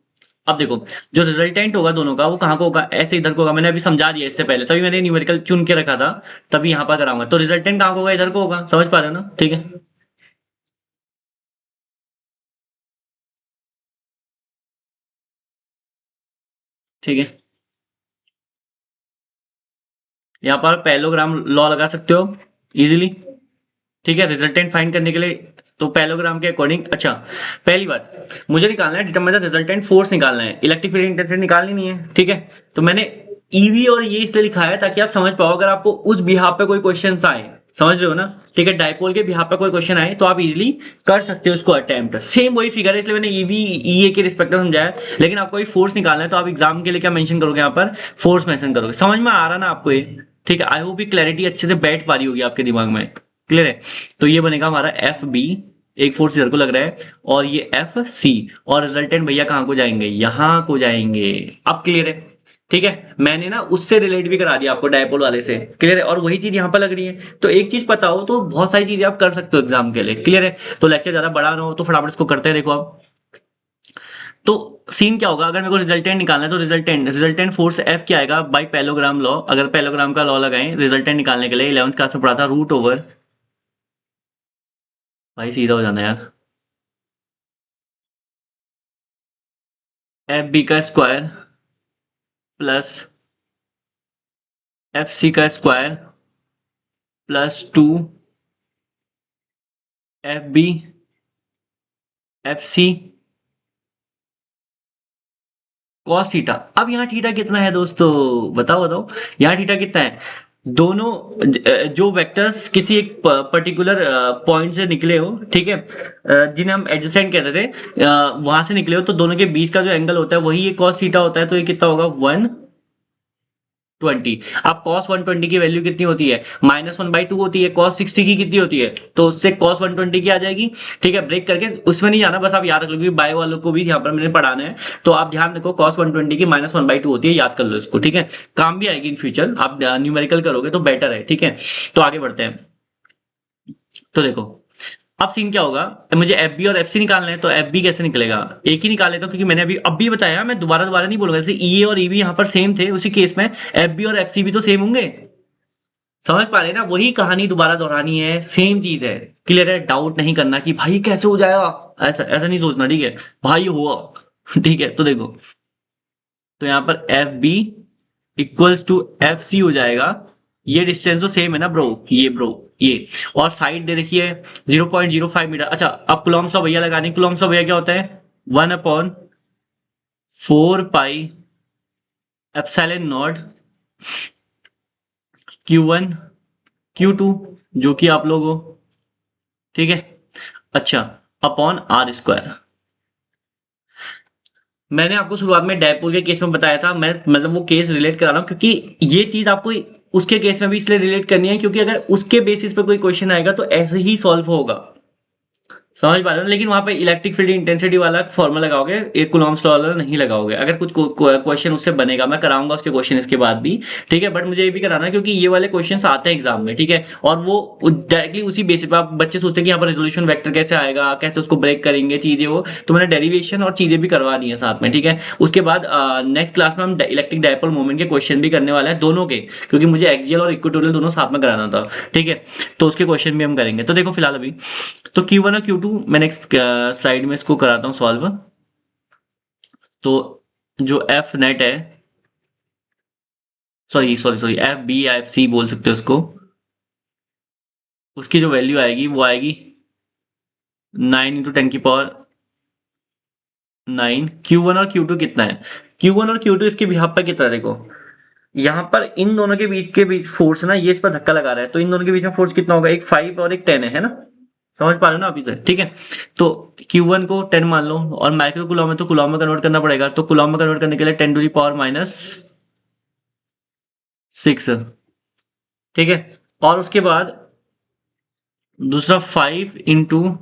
अब देखो, जो रिजल्टेंट होगा दोनों का, वो कहाँ को होगा, ऐसे इधर को होगा। मैंने अभी समझा दिया इससे पहले, तभी मैंने न्यूमेरिकल चुन के रखा था, तभी यहाँ पर कराऊंगा। तो रिजल्टेंट कहाँ को होगा, इधर को होगा। समझ पा रहे हो ना, ठीक है, ठीक है। यहाँ पर पैरेललोग्राम लॉ लगा सकते हो इजीली, ठीक है, रिजल्टेंट फाइंड करने के लिए। तो पैरेललोग्राम के अकॉर्डिंग, अच्छा, पहली बात मुझे निकालना है डिटरमाइन द रिजल्टेंट फोर्स, निकालना है, इलेक्ट्रिक फील्ड इंटेंसिटी निकालनी नहीं है, ठीक है। तो मैंने ईवी और ये इसलिए लिखा है ताकि आप समझ पाओ, अगर आपको उस बिहाफ पे कोई क्वेश्चन आए, समझ रहे हो ना, ठीक है, डाइपोल के बिहाफ पे कोई क्वेश्चन आए तो आप इजीली कर सकते हो उसको अटेम्प्ट। सेम वही फिगर है, इसलिए मैंने ईवी ईए के रिस्पेक्ट में समझाया। लेकिन आपको फोर्स निकालना है तो आप एग्जाम के लिए क्या मेंशन करोगे, यहाँ पर फोर्स मेंशन करोगे। समझ में आ रहा ना आपको ये, ठीक है। आई होप ये क्लैरिटी अच्छे से बैठ पा रही होगी आपके दिमाग में, क्लियर है। तो ये बनेगा हमारा एफ बी, एक फोर्स इधर को लग रहा है, और ये एफ सी, और रिजल्टेंट भैया कहाँ को जाएंगे, यहाँ को जाएंगे। अब क्लियर है, ठीक है। मैंने ना उससे रिलेट भी करा दिया आपको, डायपोल वाले से, क्लियर है। और वही चीज यहाँ पर लग रही है, तो एक चीज पता हो तो बहुत सारी चीजें आप कर सकते हो एग्जाम के लिए, क्लियर है। तो लेक्चर ज्यादा बड़ा ना हो तो फटाफट इसको करते हैं, देखो आप। तो सीन क्या होगा, अगर मेरे को रिजल्टेंट निकालना है तो रिजल्टेंट रिजल्टेंट फोर्स एफ क्या आएगा बाई पैरेललोग्राम लॉ। अगर पैरेललोग्राम का लॉ लगाएं रिजल्टेंट निकालने के लिए, 11th क्लास में पढ़ा था, रूट ओवर, भाई सीधा हो जाना यार, एफ बी का स्क्वायर प्लस एफ सी का square plus 2 F B F C cos theta. अब यहाँ थीटा कितना है दोस्तों, बताओ बताओ, यहाँ थीटा कितना है। दोनों जो वेक्टर्स किसी एक पर्टिकुलर पॉइंट से निकले हो, ठीक है, जिन्हें हम एडजेसेंट कहते थे, वहां से निकले हो, तो दोनों के बीच का जो एंगल होता है वही ये कॉस थीटा होता है। तो ये कितना होगा 120। अब cos 120 की वैल्यू कितनी होती है, -1/2 होती है। cos 60 की कितनी होती है, तो उससे cos 120 की आ जाएगी, ठीक है। ब्रेक करके उसमें नहीं जाना, बस आप याद रख लो, बाय वालों को भी यहाँ पर मैंने पढ़ाना है, तो आप ध्यान रखो cos 120 की -1/2 होती है, याद कर लो इसको, ठीक है। काम भी आएगी इन फ्यूचर, आप न्यूमेरिकल करोगे तो बेटर है, ठीक है। तो आगे बढ़ते हैं। तो देखो, अब सीन क्या होगा, मुझे एफ बी और एफ सी निकालना है, तो एफ बी कैसे निकलेगा, एक ही निकाल लेता हूं, क्योंकि मैंने अभी बताया, मैं दोबारा दोबारा नहीं बोलूंगा। जैसे ई ए और ई बी यहाँ पर सेम थे, उसी केस में एफ बी और एफ सी भी तो सेम होंगे। समझ पा रहे हैं ना, वही कहानी दोबारा दोहरानी है, सेम चीज है, क्लियर है। डाउट नहीं करना कि भाई कैसे हो जाएगा, ऐसा ऐसा नहीं सोचना, ठीक है भाई, हुआ ठीक है। तो देखो, तो यहाँ पर F B equals to F C हो जाएगा। ये डिस्टेंस तो सेम है ना ब्रो, ये ब्रो, ये, और साइड दे रखी है 0.05 मीटर। अच्छा, अब कुलॉम्स का भैया लगाने, कुलॉम्स का भैया क्या होता है, 1/4 pi epsilon not Q1 Q2, जो कि आप लोग हो, ठीक है। अच्छा, अपॉन आर स्क्वायर। मैंने आपको शुरुआत में डायपोल के केस में बताया था, मैं मतलब वो केस रिलेट करा रहा हूँ क्योंकि ये चीज आपको उसके केस में भी इसलिए रिलेट करनी है क्योंकि अगर उसके बेसिस पे कोई क्वेश्चन आएगा तो ऐसे ही सॉल्व होगा। समझ पा रहे हो, लेकिन वहां पे इलेक्ट्रिक फील्ड इंटेंसिटी वाला फॉर्मूला लगाओगे, एक कूलॉम्स लॉ वाला नहीं लगाओगे। अगर कुछ क्वेश्चन उससे बनेगा, मैं कराऊंगा उसके क्वेश्चन इसके बाद भी, ठीक है, बट मुझे ये भी कराना है क्योंकि ये वाले क्वेश्चंस आते हैं एग्जाम में, ठीक है, और वो डायरेक्टली उसी बेसिस पे आप बच्चे सोचते हैं कि यहाँ पर रेजोल्यूशन वेक्टर कैसे आएगा, कैसे उसको ब्रेक करेंगे चीजें, वो तो मैंने डेरिवेशन और चीजें भी करवा दी है साथ में, ठीक है। उसके बाद नेक्स्ट क्लास में हम इलेक्ट्रिक डायपोल मोमेंट के क्वेश्चन भी करने वाले हैं दोनों के, क्योंकि मुझे एक्सियल और इक्वेटोरियल दोनों साथ में कराना था, ठीक है, तो उसके क्वेश्चन भी हम करेंगे। तो देखो फिलहाल अभी तो Q1 और Q2 मैं नेक्स्ट स्लाइड में इसको कराता हूँ सॉल्व। तो जो एफ नेट है, sorry sorry sorry, F B या एफ सी बोल सकते हो उसको, उसकी जो वैल्यू आएगी वो आएगी 9 × 10⁻⁹। Q1 और Q2 कितना है? Q1 और Q2 इसके बिहाफ पर कितना है देखो, यहाँ पर इन दोनों के बीच फोर्स ना, ये इस पर धक्का लगा रहा है, तो इन दोनों के बीच में फोर्स कितना होगा, एक 5 और एक 10 है ना? समझ पा रहे हो ना आप इसे, ठीक है। तो Q1 को 10 मान लो, और माइक्रो कुलॉम है तो कुलॉम में कन्वर्ट करना पड़ेगा, तो कुलॉम में कन्वर्ट करने के लिए 10⁻⁶, ठीक है। और उसके बाद दूसरा 5 ×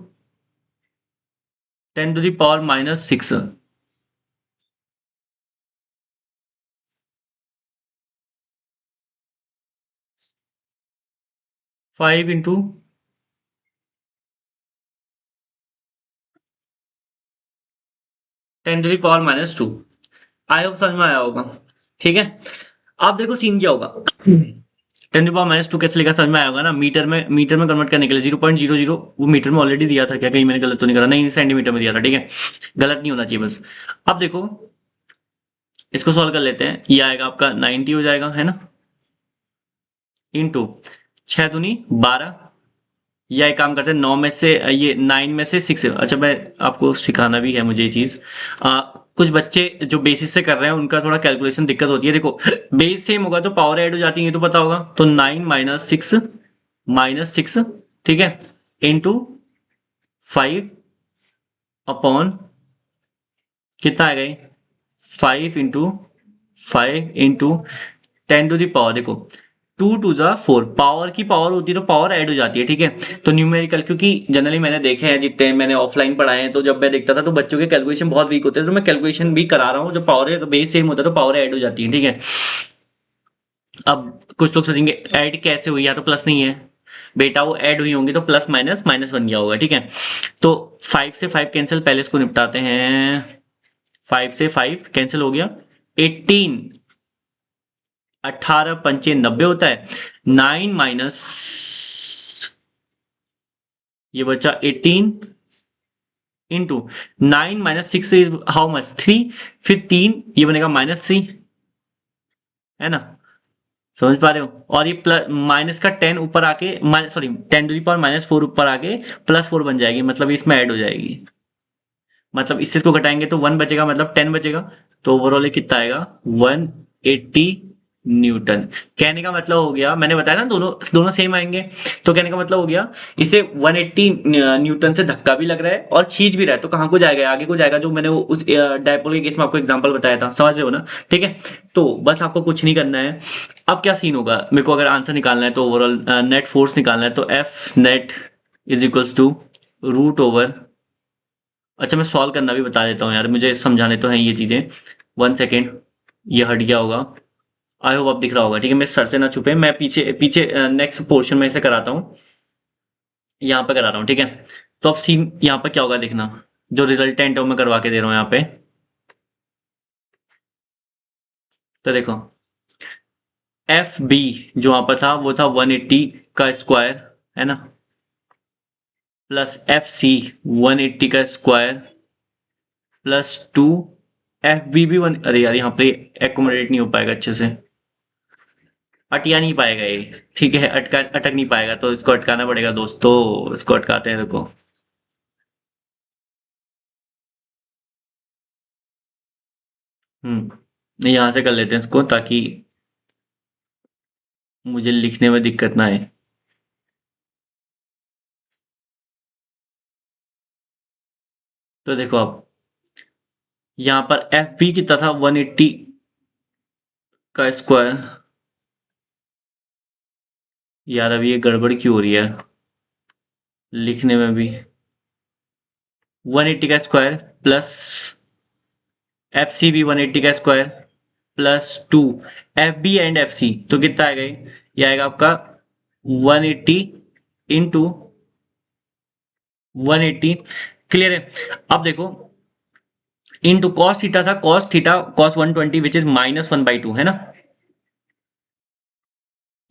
10⁻⁻⁶, 5 × 10⁻²। आई होप समझ में आया होगा, ठीक है। आप देखो सीन क्या होगा, 10⁻⁻² कैसे लिखा समझ में आया होगा ना। मीटर में कन्वर्ट करने के लिए 0.00, वो मीटर में ऑलरेडी दिया था क्या, कहीं मैंने गलत तो नहीं करा, नहीं सेंटीमीटर में दिया था, ठीक है, गलत नहीं होना चाहिए बस। अब देखो इसको सॉल्व कर लेते हैं, ये आएगा आपका 90 हो जाएगा, है ना, इंटू 6×2 = 12, या एक काम करते हैं 9 में से ये 9 में से 6, अच्छा मैं आपको सिखाना भी है मुझे ये चीज, कुछ बच्चे जो बेसिस से कर रहे हैं उनका थोड़ा कैलकुलेशन दिक्कत होती है। देखो बेस सेम होगा तो पावर ऐड हो जाती है, ये तो पता होगा, तो 9 - 6 - 6, ठीक है, इंटू 5 अपॉन कितना आएगा ये, 5 × 5 × 10⁻, देखो 2 × 2 = 4, पावर की पावर होती है तो पावर ऐड हो जाती है, ठीक है। तो न्यूमेरिकल, क्योंकि जनरली मैंने देखे हैं जितने मैंने ऑफलाइन पढ़ाए हैं, तो जब मैं देखता था तो बच्चों के कैलकुलेशन बहुत वीक होते हैं, तो मैं कैलकुलेशन भी करा रहा हूँ, जब पावर बेस सेम होता है तो पावर ऐड हो जाती है, ठीक है। अब कुछ लोग सोचेंगे ऐड कैसे हुई, या तो प्लस नहीं है बेटा, वो ऐड हुई होंगी तो प्लस माइनस माइनस बन गया होगा, ठीक है। तो 5 से 5 कैंसिल, पहले इसको निपटाते हैं, 5 से 5 कैंसिल हो गया, 18, 18×5 = 90 होता है, 9 - ये बचा 18 इंटू 9 - 6 इज हाउ मच, 3, फिर 3 ये बनेगा -3, है ना, समझ पा रहे हो। और ये प्लस माइनस का 10 ऊपर आके, सॉरी 10⁻⁻4 ऊपर आके +4 बन जाएगी, मतलब इसमें ऐड हो जाएगी, मतलब इससे इसको घटाएंगे तो 1 बचेगा, मतलब 10 बचेगा, तो ओवरऑल कितना आएगा 180 न्यूटन। कहने का मतलब हो गया, मैंने बताया ना दोनों दोनों सेम आएंगे, तो कहने का मतलब हो गया इसे 180 न्यूटन से धक्का भी लग रहा है और खींच भी रहा है, तो कहाँ को जाएगा, आगे को जाएगा, जो मैंने उस डायपोल के केस में आपको एग्जांपल बताया था, समझ रहे हो ना, ठीक है। तो बस आपको कुछ नहीं करना है। अब क्या सीन होगा, मेरे को अगर आंसर निकालना है तो ओवरऑल नेट फोर्स निकालना है, तो F net is equals to √, अच्छा मैं सॉल्व करना भी बता देता हूँ यार, मुझे समझाने तो हैं ये चीजें, 1 सेकेंड, ये हट गया होगा, आई होप आप दिख रहा होगा, ठीक है, मेरे सर से ना छुपे, मैं पीछे पीछे नेक्स्ट पोर्शन में से कराता हूँ, यहाँ पे करा रहा हूँ, ठीक है। तो अब सीन यहाँ पे क्या होगा देखना, जो रिजल्टेंट है वो मैं करवा के दे रहा हूँ यहाँ पे, तो देखो एफ बी जो वहां पर था वो था 180 का स्क्वायर, है ना, प्लस एफ सी 180 का स्क्वायर +2, एफ बी भी 1, अरे यार यहाँ पे एकोमोडेट नहीं हो पाएगा अच्छे से, अटिया नहीं पाएगा ये, ठीक है, अटक नहीं पाएगा, तो इसको अटकाना पड़ेगा दोस्तों, इसको अटकाते हैं, देखो यहाँ से कर लेते हैं इसको, ताकि मुझे लिखने में दिक्कत ना आए। तो देखो अब यहाँ पर एफ बी कितना था 180 का स्क्वायर। यार अभी ये गड़बड़ क्यों हो रही है लिखने में भी। 180 का स्क्वायर प्लस एफ सी भी 180 का square plus 2 F B and F C, तो कितना आएगा ये आएगा आपका 180 इंटू 180। क्लियर है। अब देखो इंटू कॉस थीटा था, cos theta cos 120 which is -1/2 है ना।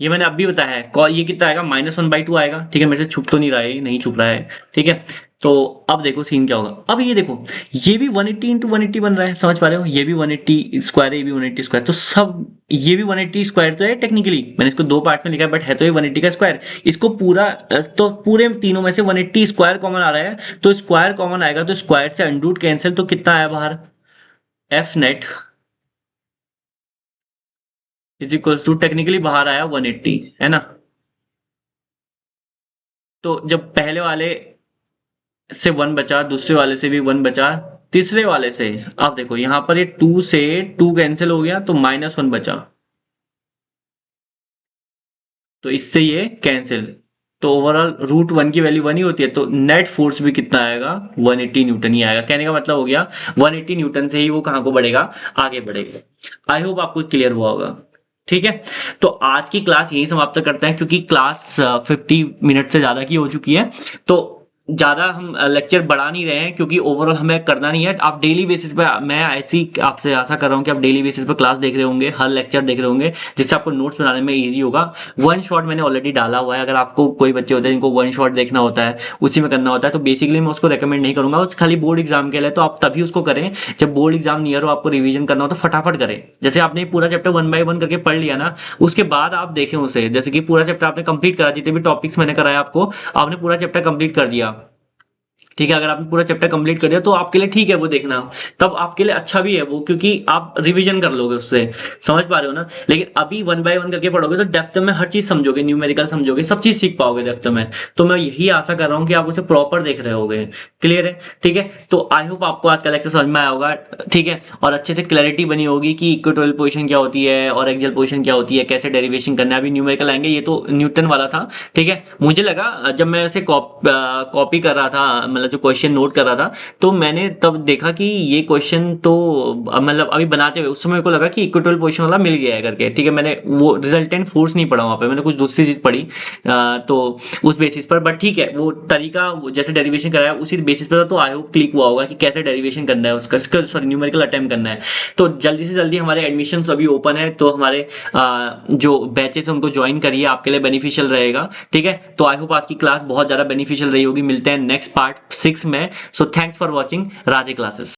ये मैंने अभी बताया है ये कितना आएगा -1/2 आएगा। ठीक है, मेरे से छुप तो नहीं रहा है, नहीं छुप रहा है। ठीक है, तो अब देखो सीन क्या होगा। अब ये देखो ये भी 180 इंटू 180 बन रहा है, समझ पा रहे हो। ये भी 180 स्क्वायर है, ये भी 180 स्क्वायर, तो सब ये भी 180 स्क्वायर तो है। टेक्निकली मैंने इसको दो पार्ट्स में लिखा है, बट है तो ये 180 का स्क्वायर। इसको पूरा तो पूरे तीनों में से 180 स्क्वायर कॉमन आ रहा है, तो स्क्वायर कॉमन आएगा तो स्क्वायर से अंडरूट कैंसिल, तो कितना आया बाहर F net is equal to, technically बाहर आया 180 है ना। तो जब पहले वाले से 1 बचा, दूसरे वाले से भी 1 बचा, तीसरे वाले से अब देखो यहां पर ये 2 से 2 कैंसिल हो गया तो -1 बचा, तो इससे ये कैंसिल। तो ओवरऑल √1 की वैल्यू 1 ही होती है, तो नेट फोर्स भी कितना आएगा 180 न्यूटन ही आएगा। कहने का मतलब हो गया 180 न्यूटन से ही वो कहां को बढ़ेगा, आगे बढ़ेगा। आई होप आपको क्लियर हुआ होगा। ठीक है, तो आज की क्लास यही समाप्त करते हैं, क्योंकि क्लास 50 मिनट से ज्यादा की हो चुकी है, तो ज्यादा हम लेक्चर बढ़ा नहीं रहे हैं, क्योंकि ओवरऑल हमें करना नहीं है। आप डेली बेसिस पे, मैं ऐसी आपसे आशा कर रहा हूँ कि आप डेली बेसिस पे क्लास देख रहे होंगे, हर लेक्चर देख रहे होंगे, जिससे आपको नोट्स बनाने में इजी होगा। वन शॉट मैंने ऑलरेडी डाला हुआ है, अगर आपको कोई बच्चे होते हैं जिनको वन शॉट देखना होता है, उसी में करना होता है, तो बेसिकली मैं उसको रेकमेंड नहीं करूंगा। उस खाली बोर्ड एग्जाम के लिए तो आप तभी उसको करें जब बोर्ड एग्जाम नियर हो, आपको रिवीजन करना हो तो फटाफट करें। जैसे आपने पूरा चैप्टर 1 बाय 1 करके पढ़ लिया ना, उसके बाद आप देखें उसे, जैसे कि पूरा चैप्टर आपने कंप्लीट करा, जितने भी टॉपिक्स मैंने कराया आपको, आपने पूरा चैप्टर कंप्लीट कर दिया। ठीक है, अगर आपने पूरा चैप्टर कंप्लीट कर दिया तो आपके लिए ठीक है वो देखना, तब आपके लिए अच्छा भी है वो, क्योंकि आप रिवीजन कर लोगे उससे। समझ पा रहे हो ना। लेकिन अभी 1 बाय 1 करके पढ़ोगे तो डेप्थ में हर चीज समझोगे, न्यूमेरिकल समझोगे, सब चीज सीख पाओगे डेप्थ में। तो मैं यही आशा कर रहा हूँ कि आप उसे प्रॉपर देख रहे होगे। क्लियर है। ठीक है, तो आई होप आपको आज का लेक्चर समझ में आया होगा। ठीक है, और अच्छे से क्लैरिटी बनी होगी कि इक्वेटोरियल पोजीशन क्या होती है और एक्सियल पोजीशन क्या होती है, कैसे डेरिवेशन करना है। अभी न्यूमेरिकल आएंगे, ये तो न्यूटन वाला था। ठीक है, मुझे लगा जब मैं इसे कॉपी कर रहा था, मतलब जो क्वेश्चन नोट कर रहा था, तो मैंने तब देखा कि ये क्वेश्चन तो मतलब अभी बनाते हुए उस समय को लगा कि इक्वेटोरियल पोजीशन वाला मिल गया है करके। ठीक है, मैंने वो रिजल्टेंट फोर्स नहीं पढ़ा वहां पे, मैंने कुछ दूसरी चीज पढ़ी तो उस बेसिस पर। बट ठीक है, वो तरीका जैसे डेरिवेशन कराया उसी बेसिस पर था, तो आई होप क्लिक हुआ होगा कि कैसे डेरिवेशन करना है उसका, सॉरी न्यूमेरिकल अटेम्प्ट करना है। तो जल्दी से जल्दी हमारे एडमिशन अभी ओपन है, तो हमारे जो बैचेस है उनको ज्वाइन करिए, आपके लिए बेनिफिशियल रहेगा। ठीक है, तो आई होप आज की क्लास बहुत ज्यादा बेनिफिशियल रही होगी। मिलते हैं नेक्स्ट पार्ट 6 में। So thanks for watching Radhe classes.